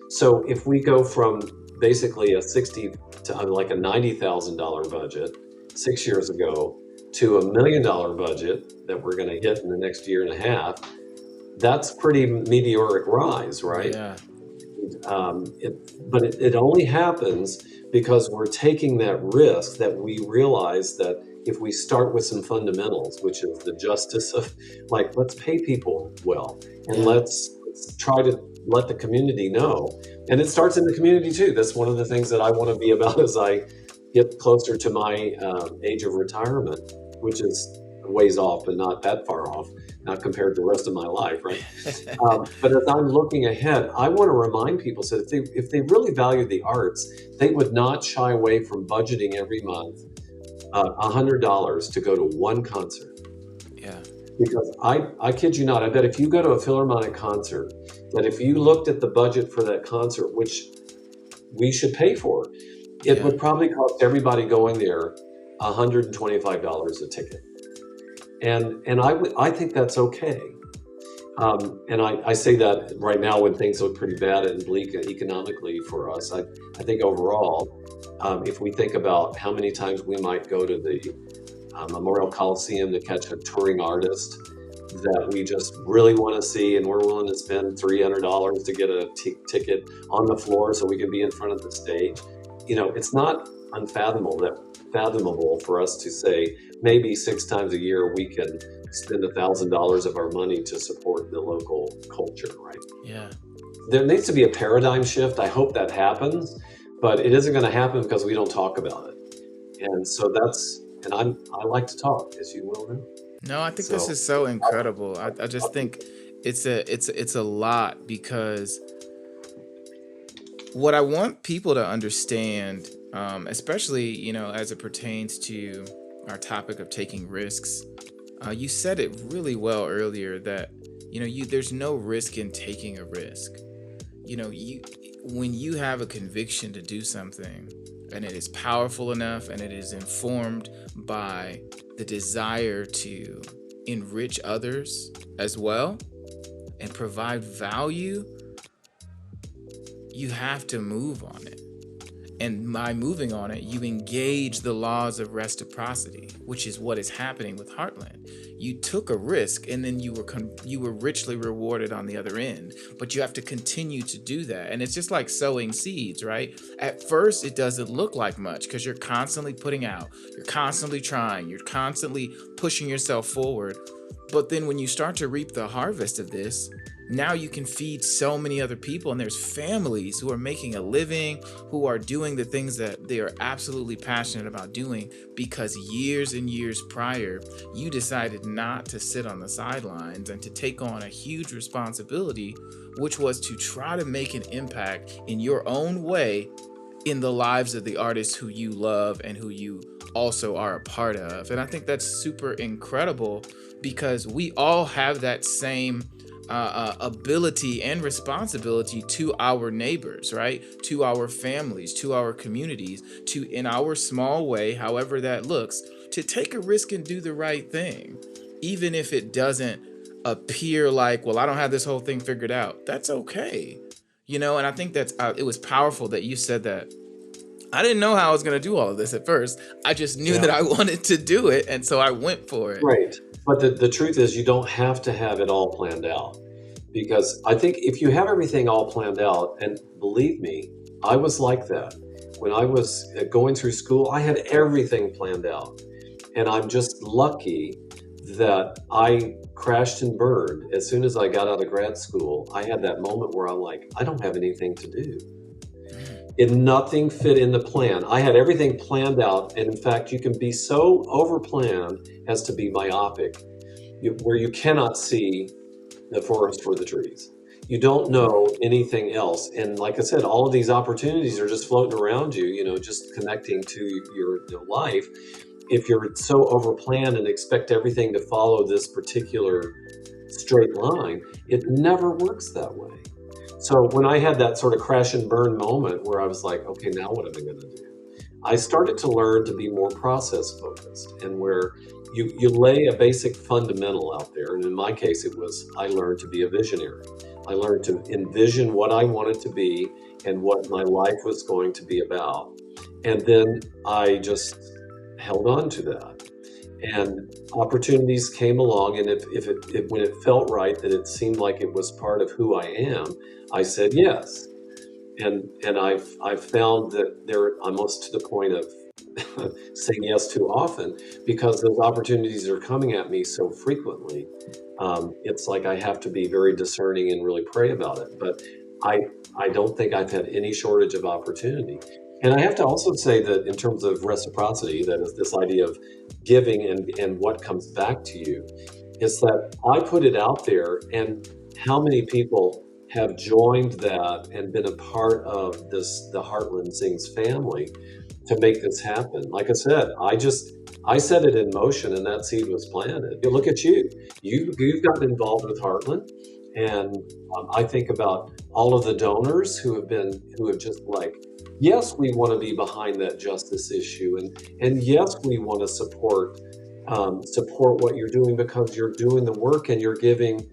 A: So if we go from basically a 60 to like a $90,000 budget 6 years ago to $1 million budget that we're going to hit in the next year and a half, that's pretty meteoric rise, right?
B: Yeah.
A: But it only happens because we're taking that risk, that we realize that if we start with some fundamentals, which is the justice of, like, let's pay people well, and
B: Yeah.
A: let's try to let the community know. And it starts in the community too. That's one of the things that I want to be about as I get closer to my age of retirement, which is a ways off, but not that far off, not compared to the rest of my life, right? But as I'm looking ahead, I want to remind people that if they really value the arts, they would not shy away from budgeting every month $100 to go to one concert.
B: Yeah.
A: Because I kid you not, I bet if you go to a Philharmonic concert, that if you looked at the budget for that concert, which we should pay for, it
B: Yeah.
A: would probably cost everybody going there $125 a ticket. And I think that's okay. And I say that right now when things look pretty bad and bleak economically for us. I think overall, if we think about how many times we might go to the Memorial Coliseum to catch a touring artist that we just really want to see, and we're willing to spend $300 to get a ticket on the floor so we can be in front of the stage. It's not unfathomable for us to say maybe 6 times a year we can spend $1,000 of our money to support the local culture, right?
B: Yeah.
A: There needs to be a paradigm shift. I hope that happens, but it isn't going to happen because we don't talk about it. And so I like to talk, as you will know.
B: No, I think this is so incredible. I just think it's a lot, because what I want people to understand, especially, as it pertains to our topic of taking risks, you said it really well earlier that, there's no risk in taking a risk. When you have a conviction to do something, and it is powerful enough, and it is informed by the desire to enrich others as well and provide value, you have to move on it. And by moving on it, you engage the laws of reciprocity, which is what is happening with Heartland. You took a risk, and then you were richly rewarded on the other end. But you have to continue to do that. And it's just like sowing seeds, right? At first, it doesn't look like much because you're constantly putting out, you're constantly trying, you're constantly pushing yourself forward. But then when you start to reap the harvest of this, now you can feed so many other people, and there's families who are making a living, who are doing the things that they are absolutely passionate about doing, because years and years prior, you decided not to sit on the sidelines and to take on a huge responsibility, which was to try to make an impact in your own way in the lives of the artists who you love and who you also are a part of. And I think that's super incredible, because we all have that same ability and responsibility to our neighbors, right? To our families, to our communities, to, in our small way, however that looks, to take a risk and do the right thing. Even if it doesn't appear like, well, I don't have this whole thing figured out. That's okay. And I think that's, it was powerful that you said that. I didn't know how I was going to do all of this at first. I just knew that I wanted to do it, and so I went for it.
A: Right. But the truth is, you don't have to have it all planned out, because I think if you have everything all planned out, and believe me, I was like that. When I was going through school, I had everything planned out. And I'm just lucky that I crashed and burned. As soon as I got out of grad school, I had that moment where I'm like, I don't have anything to do. Nothing fit in the plan. I had everything planned out. And in fact, you can be so over-planned as to be myopic, where you cannot see the forest for the trees. You don't know anything else. And like I said, all of these opportunities are just floating around you, just connecting to your life. If you're so over-planned and expect everything to follow this particular straight line. It never works that way. So when I had that sort of crash and burn moment where I was like, okay, now what am I going to do? I started to learn to be more process focused, and where you lay a basic fundamental out there. And in my case, it was I learned to be a visionary. I learned to envision what I wanted to be and what my life was going to be about. And then I just held on to that. And opportunities came along, and if when it felt right, that it seemed like it was part of who I am, I said yes. And I've found that they're almost to the point of saying yes too often, because those opportunities are coming at me so frequently. It's like I have to be very discerning and really pray about it. But I I don't think I've had any shortage of opportunity. And I have to also say that in terms of reciprocity, that is this idea of giving and what comes back to you, is that I put it out there, and how many people have joined that and been a part of the Heartland Sings family to make this happen. Like I said, I set it in motion, and that seed was planted. You look at you, you've gotten involved with Heartland, and I think about all of the donors who have just like, yes, we want to be behind that justice issue, and yes, we want to support what you're doing, because you're doing the work and you're giving.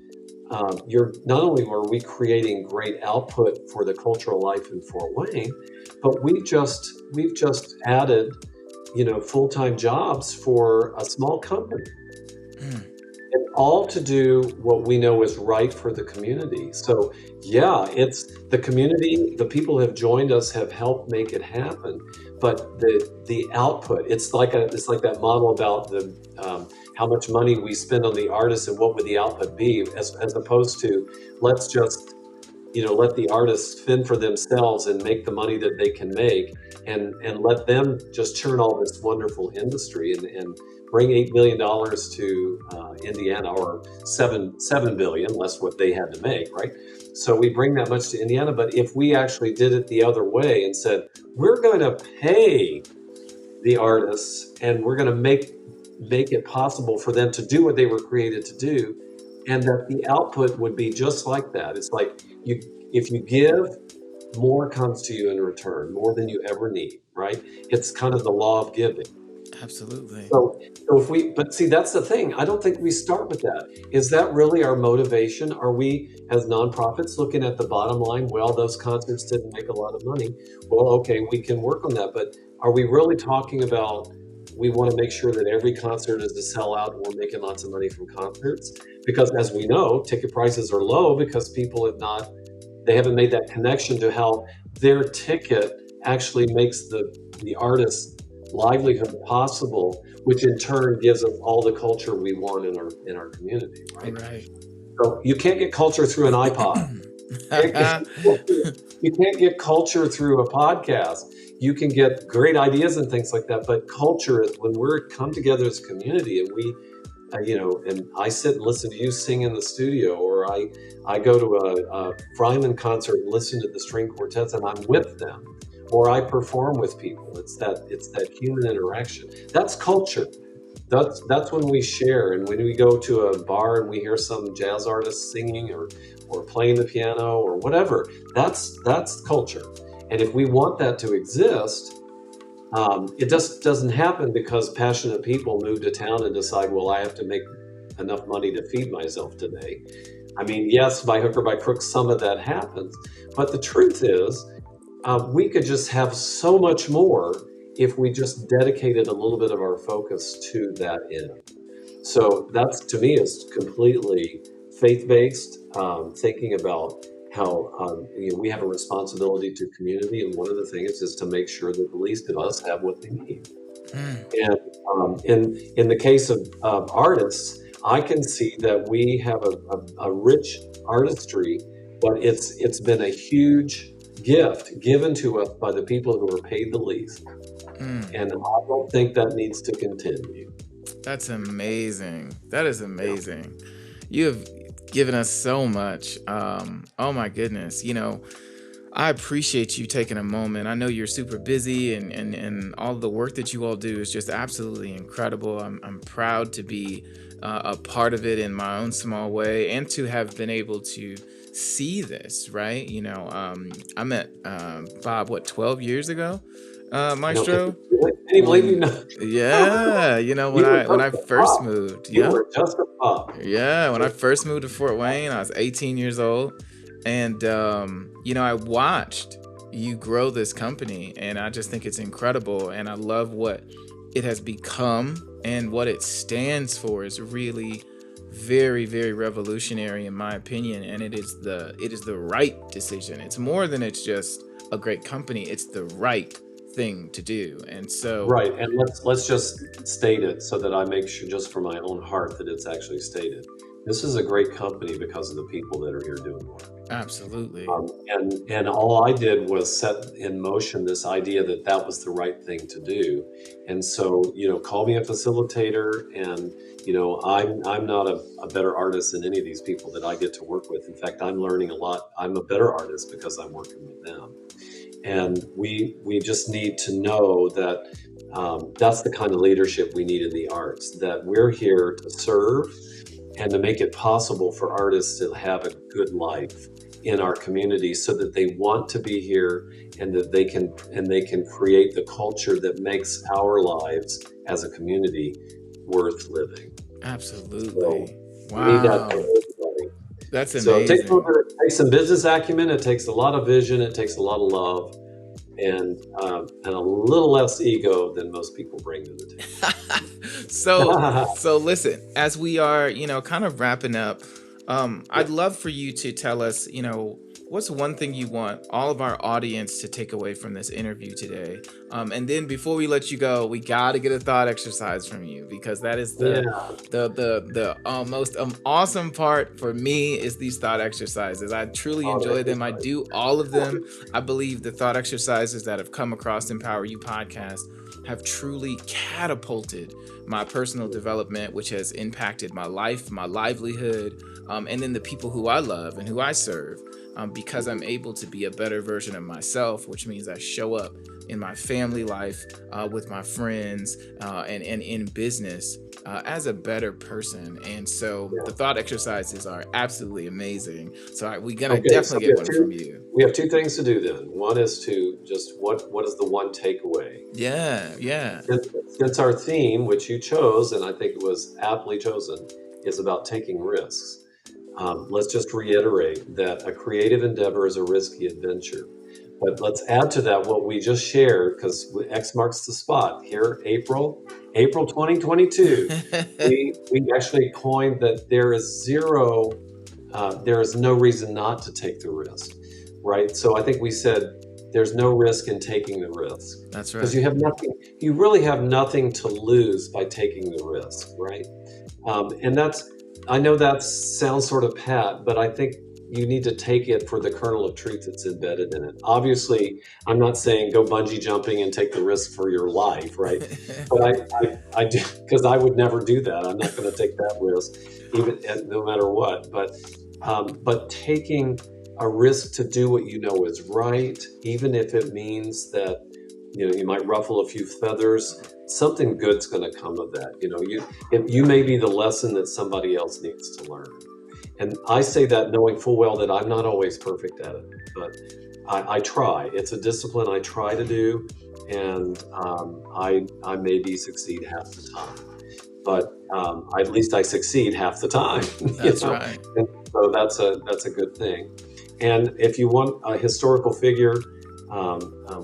A: You're not only are we creating great output for the cultural life in Fort Wayne, but we've just added, full-time jobs for a small company,
B: Mm,
A: and all to do what we know is right for the community. So yeah, it's the community, the people who have joined us have helped make it happen. But the output, it's like that model about the how much money we spend on the artists and what would the output be, as opposed to let's just let the artists fend for themselves and make the money that they can make, and let them just churn all this wonderful industry, and bring $8 billion to Indiana, or seven billion less what they had to make, right? So we bring that much to Indiana. But if we actually did it the other way and said, we're going to pay the artists, and we're going to make it possible for them to do what they were created to do, and that the output would be just like that. It's like, if you give, more comes to you in return, more than you ever need, right? It's kind of the law of giving.
B: absolutely.
A: So but see, that's the thing. I don't think we start with that. Is that really our motivation? Are we, as nonprofits, looking at the bottom line? Well, those concerts didn't make a lot of money. Well, okay, we can work on that. But are we really talking about, we want to make sure that every concert is a sellout and we're making lots of money from concerts? Because as we know, ticket prices are low because people they haven't made that connection to how their ticket actually makes the artist's livelihood possible, which in turn gives us all the culture we want in our community, right?
B: Right.
A: So you can't get culture through an iPod. You can't get culture through a podcast. You can get great ideas and things like that, but culture is when we're come together as a community, and we and I sit and listen to you sing in the studio, or I go to a Fryman concert and listen to the string quartets, and I'm with them, or I perform with people. It's that human interaction. That's culture. That's when we share, and when we go to a bar and we hear some jazz artist singing, or playing the piano or whatever. That's culture. And if we want that to exist, it just doesn't happen because passionate people move to town and decide, well, I have to make enough money to feed myself today. I mean, yes, by hook or by crook, some of that happens. But the truth is, we could just have so much more if we just dedicated a little bit of our focus to that end. So that's, to me, is completely faith-based, thinking about how we have a responsibility to community, and one of the things is to make sure that the least of us have what they need.
B: Mm,
A: And in the case of artists, I can see that we have a rich artistry, but it's been a huge gift given to us by the people who are paid the least.
B: mm.
A: And I don't think that needs to continue.
B: That's amazing. That is
A: Yeah.
B: amazing. You have given us so much. Oh my goodness. I appreciate you taking a moment. I know you're super busy, and all the work that you all do is just absolutely incredible. I'm proud to be a part of it in my own small way, and to have been able to see this, right? I met Bob, what, 12 years ago,
A: I know. Can
B: Maestro?
A: you believe you
B: When,
A: know?
B: yeah,
A: You were
B: when
A: just
B: I
A: a
B: first
A: pup.
B: moved,
A: You
B: yeah.
A: were just a pup.
B: Yeah, when I
A: Just
B: first moved to Fort Wayne, I was 18 years old. And, I watched you grow this company, and I just think it's incredible. And I love what it has become, and what it stands for is really very, very revolutionary in my opinion. And it is the right decision. It's more than it's just a great company, it's the right thing to do. And so,
A: right, and let's just state it so that I make sure, just for my own heart, that it's actually stated. This is a great company because of the people that are here doing the work.
B: absolutely.
A: And all I did was set in motion this idea that that was the right thing to do. And so, call me a facilitator, and I'm not a better artist than any of these people that I get to work with. In fact, I'm learning a lot. I'm a better artist because I'm working with them. And we just need to know that that's the kind of leadership we need in the arts. That we're here to serve and to make it possible for artists to have a good life in our community, so that they want to be here, and that they can create the culture that makes our lives as a community worth living. So
B: Absolutely.
A: we need that for
B: Wow.
A: everybody.
B: That's
A: So it takes a little
B: amazing.
A: bit, it takes some business acumen, it takes a lot of vision, it takes a lot of love, and a little less ego than most people bring to the
B: so
A: table.
B: so listen, as we are, kind of wrapping up,
A: Yeah.
B: I'd love for you to tell us, what's one thing you want all of our audience to take away from this interview today? And then before we let you go, we got to get a thought exercise from you, because that is
A: Yeah.
B: the most awesome part for me, is these thought exercises. I truly
A: Oh,
B: enjoy
A: that is
B: them. I
A: right.
B: do all of them. I believe the thought exercises that have come across Empower You podcast have truly catapulted my personal development, which has impacted my life, my livelihood, and then the people who I love and who I serve, because I'm able to be a better version of myself, which means I show up in my family life, with my friends, and in business, as a better person. And so
A: Yeah.
B: the thought exercises are absolutely amazing. So we're going to
A: Okay, so
B: definitely get one from you.
A: we have two things to do then. One is to just, what is the one takeaway?
B: Yeah, yeah.
A: Since our theme, which you chose, and I think it was aptly chosen, is about taking risks. Let's just reiterate that a creative endeavor is a risky adventure. But let's add to that what we just shared, because X marks the spot here. April 2022. We actually coined that there is no reason not to take the risk, right? So I think we said there's no risk in taking the risk,
B: That's
A: because
B: right.
A: you really have nothing to lose by taking the risk, right? And I know that sounds sort of pat, but I think you need to take it for the kernel of truth that's embedded in it. Obviously, I'm not saying go bungee jumping and take the risk for your life, right? But I do, because I would never do that. I'm not going to take that risk, no matter what. But taking a risk to do what you know is right, even if it means that you might ruffle a few feathers, something good's going to come of that. You may be the lesson that somebody else needs to learn. And I say that knowing full well that I'm not always perfect at it, but I try. It's a discipline I try to do, and I maybe succeed half the time, but at least I succeed half the time. you
B: That's
A: know,
B: right.
A: and so that's a good thing. And if you want a historical figure,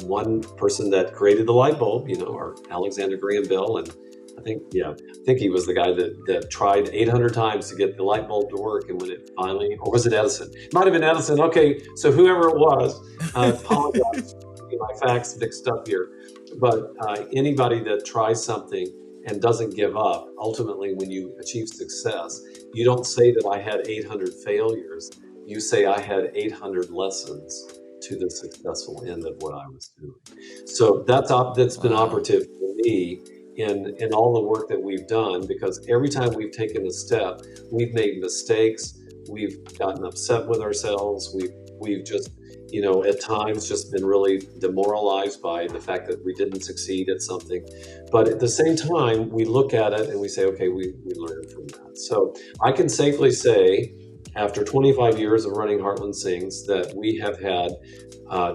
A: one person that created the light bulb, our Alexander Graham Bell, and I think he was the guy that tried 800 times to get the light bulb to work, and when it finally, or was it Edison? It might have been Edison. Okay, so whoever it was, apologize for getting my facts mixed up here. But anybody that tries something and doesn't give up, ultimately, when you achieve success, you don't say that I had 800 failures. You say I had 800 lessons to the successful end of what I was doing. So that's been
B: Wow.
A: operative for me in all the work that we've done, because every time we've taken a step, we've made mistakes, we've gotten upset with ourselves, we've just at times just been really demoralized by the fact that we didn't succeed at something. But at the same time, we look at it and we say, okay, we learned from that. So I can safely say, after 25 years of running Heartland Sings, that we have had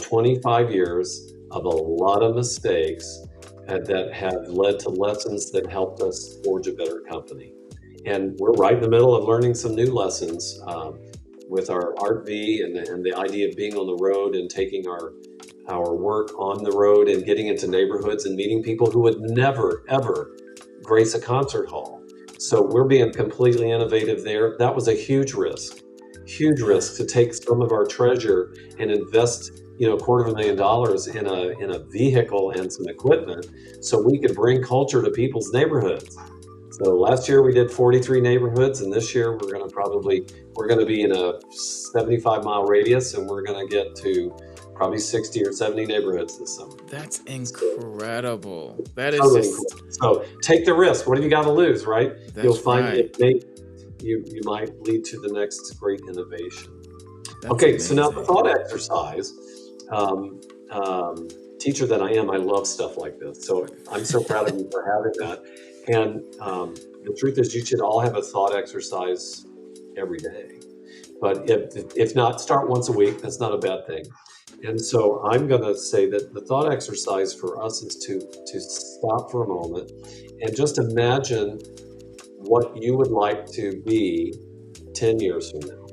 A: 25 years of a lot of mistakes that have led to lessons that helped us forge a better company. And we're right in the middle of learning some new lessons with our Art V and the idea of being on the road and taking our work on the road and getting into neighborhoods and meeting people who would never, ever grace a concert hall. So we're being completely innovative there. That was a huge risk to take some of our treasure and invest $250,000 in a vehicle and some equipment so we could bring culture to people's neighborhoods. So last year we did 43 neighborhoods, and this year we're going to be in a 75-mile radius, and we're going to get to probably 60 or 70 neighborhoods this summer.
B: That's incredible. That is
A: Totally
B: just
A: incredible. So take the risk. What have you got to lose, right?
B: That's
A: You'll find
B: right.
A: you might lead to the next great innovation.
B: That's
A: Okay, so now the
B: amazing.
A: thought exercise. Teacher that I am, I love stuff like this. So I'm so proud of you for having that. And the truth is, you should all have a thought exercise every day. But if not, start once a week. That's not a bad thing. And so I'm going to say that the thought exercise for us is to stop for a moment and just imagine what you would like to be 10 years from now.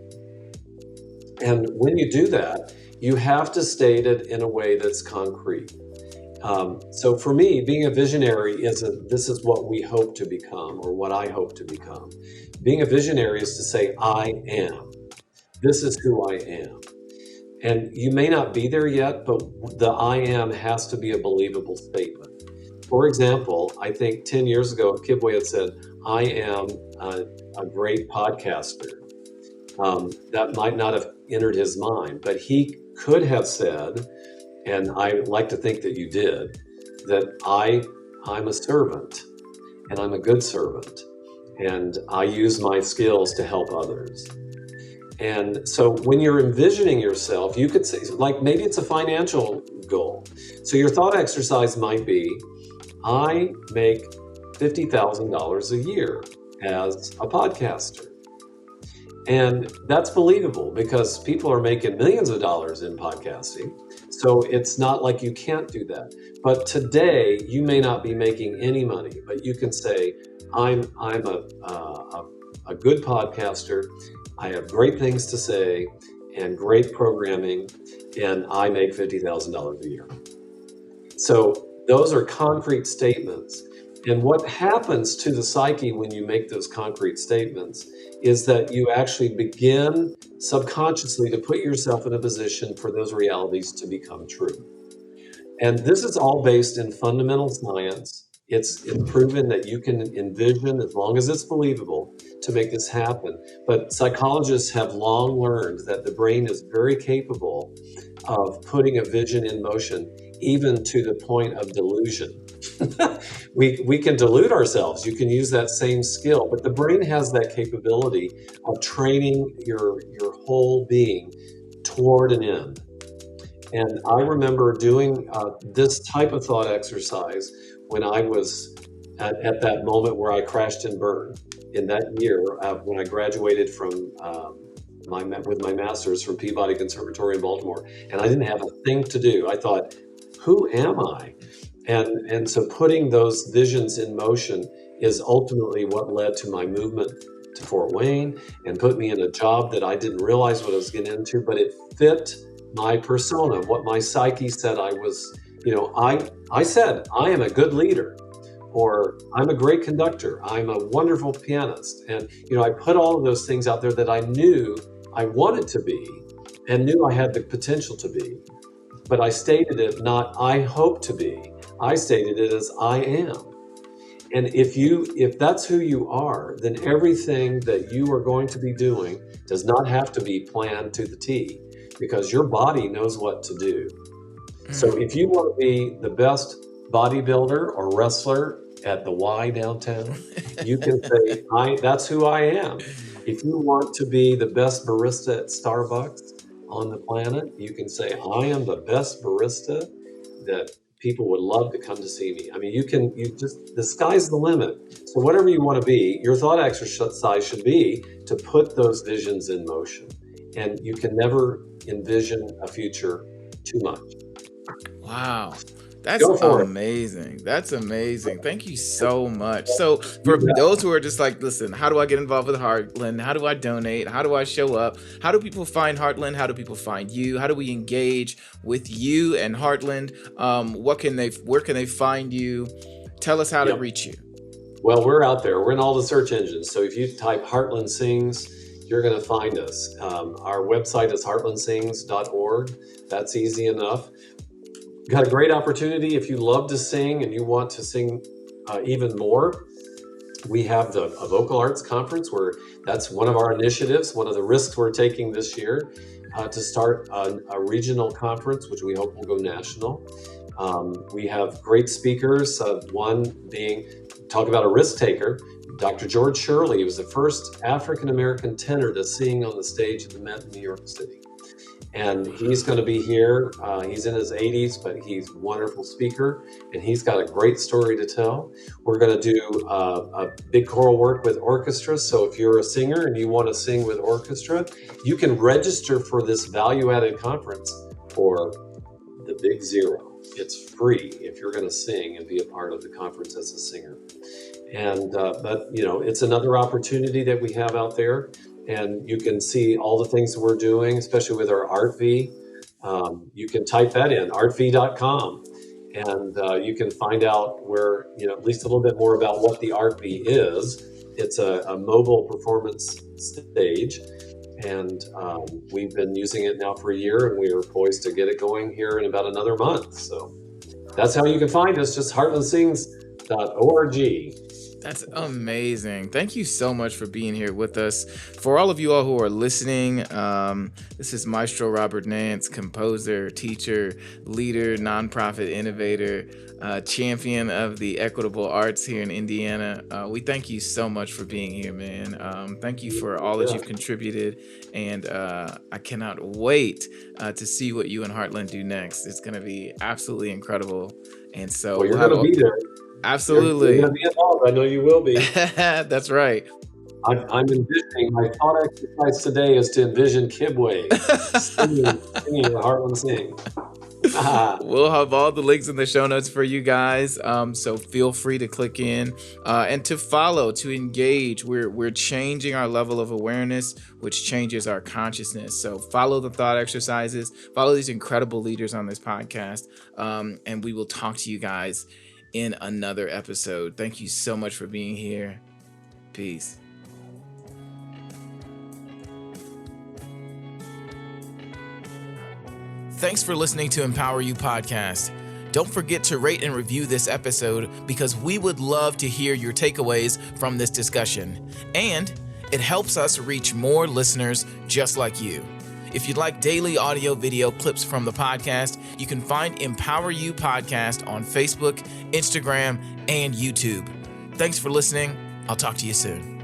A: And when you do that, you have to state it in a way that's concrete. So for me, being a visionary this is what we hope to become, or what I hope to become. Being a visionary is to say, I am. This is who I am. And you may not be there yet, but the I am has to be a believable statement. For example, I think 10 years ago, Kibwe had said, I am a great podcaster. That might not have entered his mind, but he could have said, and I like to think that you did, that I'm a servant, and I'm a good servant, and I use my skills to help others. And so when you're envisioning yourself, you could say, like, maybe it's a financial goal. So your thought exercise might be, I make $50,000 a year as a podcaster. And that's believable because people are making millions of dollars in podcasting. So it's not like you can't do that. But today, you may not be making any money, but you can say, I'm a good podcaster. I have great things to say and great programming, and I make $50,000 a year. So those are concrete statements. And what happens to the psyche when you make those concrete statements is that you actually begin subconsciously to put yourself in a position for those realities to become true. And this is all based in fundamental science. It's proven that you can envision, as long as it's believable, to make this happen. But psychologists have long learned that the brain is very capable of putting a vision in motion, even to the point of delusion. We can delude ourselves. You can use that same skill, but the brain has that capability of training your whole being toward an end. And I remember doing this type of thought exercise when I was at that moment where I crashed and burned in that year when I graduated from with my master's from Peabody Conservatory in Baltimore, and I didn't have a thing to do. I thought, who am I? And so putting those visions in motion is ultimately what led to my movement to Fort Wayne and put me in a job that I didn't realize what I was getting into, but it fit my persona, what my psyche said I was. I said, I am a good leader, or I'm a great conductor, I'm a wonderful pianist. And, I put all of those things out there that I knew I wanted to be and knew I had the potential to be. But I stated it not I hope to be. I stated it as I am. And if that's who you are, then everything that you are going to be doing does not have to be planned to the T, because your body knows what to do. So if you want to be the best bodybuilder or wrestler at the Y downtown, you can say, that's who I am. If you want to be the best barista at Starbucks, on the planet. You can say, I am the best barista that people would love to come to see me. I mean, the sky's the limit. So whatever you want to be, your thought exercise should be to put those visions in motion. And you can never envision a future too much.
B: Wow. That's
A: Go for it.
B: amazing. That's amazing. Thank you so much. So
A: You
B: for
A: bet.
B: those who are just like, listen, how do I get involved with Heartland? How do I donate? How do I show up? How do people find Heartland? How do people find you? How do we engage with you and Heartland? Where can they find you? Tell us how to reach you.
A: Well, we're out there. We're in all the search engines. So if you type Heartland Sings, you're going to find us. Our website is heartlandsings.org. That's easy enough. Got a great opportunity if you love to sing and you want to sing even more. We have a vocal arts conference where that's one of our initiatives, one of the risks we're taking this year to start a regional conference, which we hope will go national. We have great speakers, one being, talk about a risk taker, Dr. George Shirley. He was the first African-American tenor to sing on the stage at the Met in New York City. And he's going to be here. He's in his 80s, but he's a wonderful speaker, and he's got a great story to tell. We're going to do a big choral work with orchestra. So if you're a singer and you want to sing with orchestra, you can register for this value-added conference for the Big Zero. It's free if you're going to sing and be a part of the conference as a singer. And but it's another opportunity that we have out there. And you can see all the things that we're doing, especially with our ArtV. You can type that in, artv.com, and you can find out where, at least a little bit more about what the ArtV is. It's a mobile performance stage, and we've been using it now for a year, and we are poised to get it going here in about another month. So that's how you can find us, just heartlandsings.org.
B: That's amazing. Thank you so much for being here with us. For all of you all who are listening, this is Maestro Robert Nance, composer, teacher, leader, nonprofit innovator, champion of the equitable arts here in Indiana. We thank you so much for being here, man. Thank you for all that you've contributed, and I cannot wait to see what you and Heartland do next. It's going to be absolutely incredible. And so
A: you're going to be there.
B: Absolutely.
A: You're going to be involved. I know you will be.
B: That's right.
A: I'm envisioning, my thought exercise today is to envision Kibwe singing at Heartland Sing.
B: We'll have all the links in the show notes for you guys. So feel free to click in and to follow, to engage. We're changing our level of awareness, which changes our consciousness. So follow the thought exercises, follow these incredible leaders on this podcast, and we will talk to you guys in another episode. Thank you so much for being here. Peace. Thanks for listening to Empower You Podcast. Don't forget to rate and review this episode because we would love to hear your takeaways from this discussion. And it helps us reach more listeners just like you. If you'd like daily audio video clips from the podcast, you can find Empower You Podcast on Facebook, Instagram, and YouTube. Thanks for listening. I'll talk to you soon.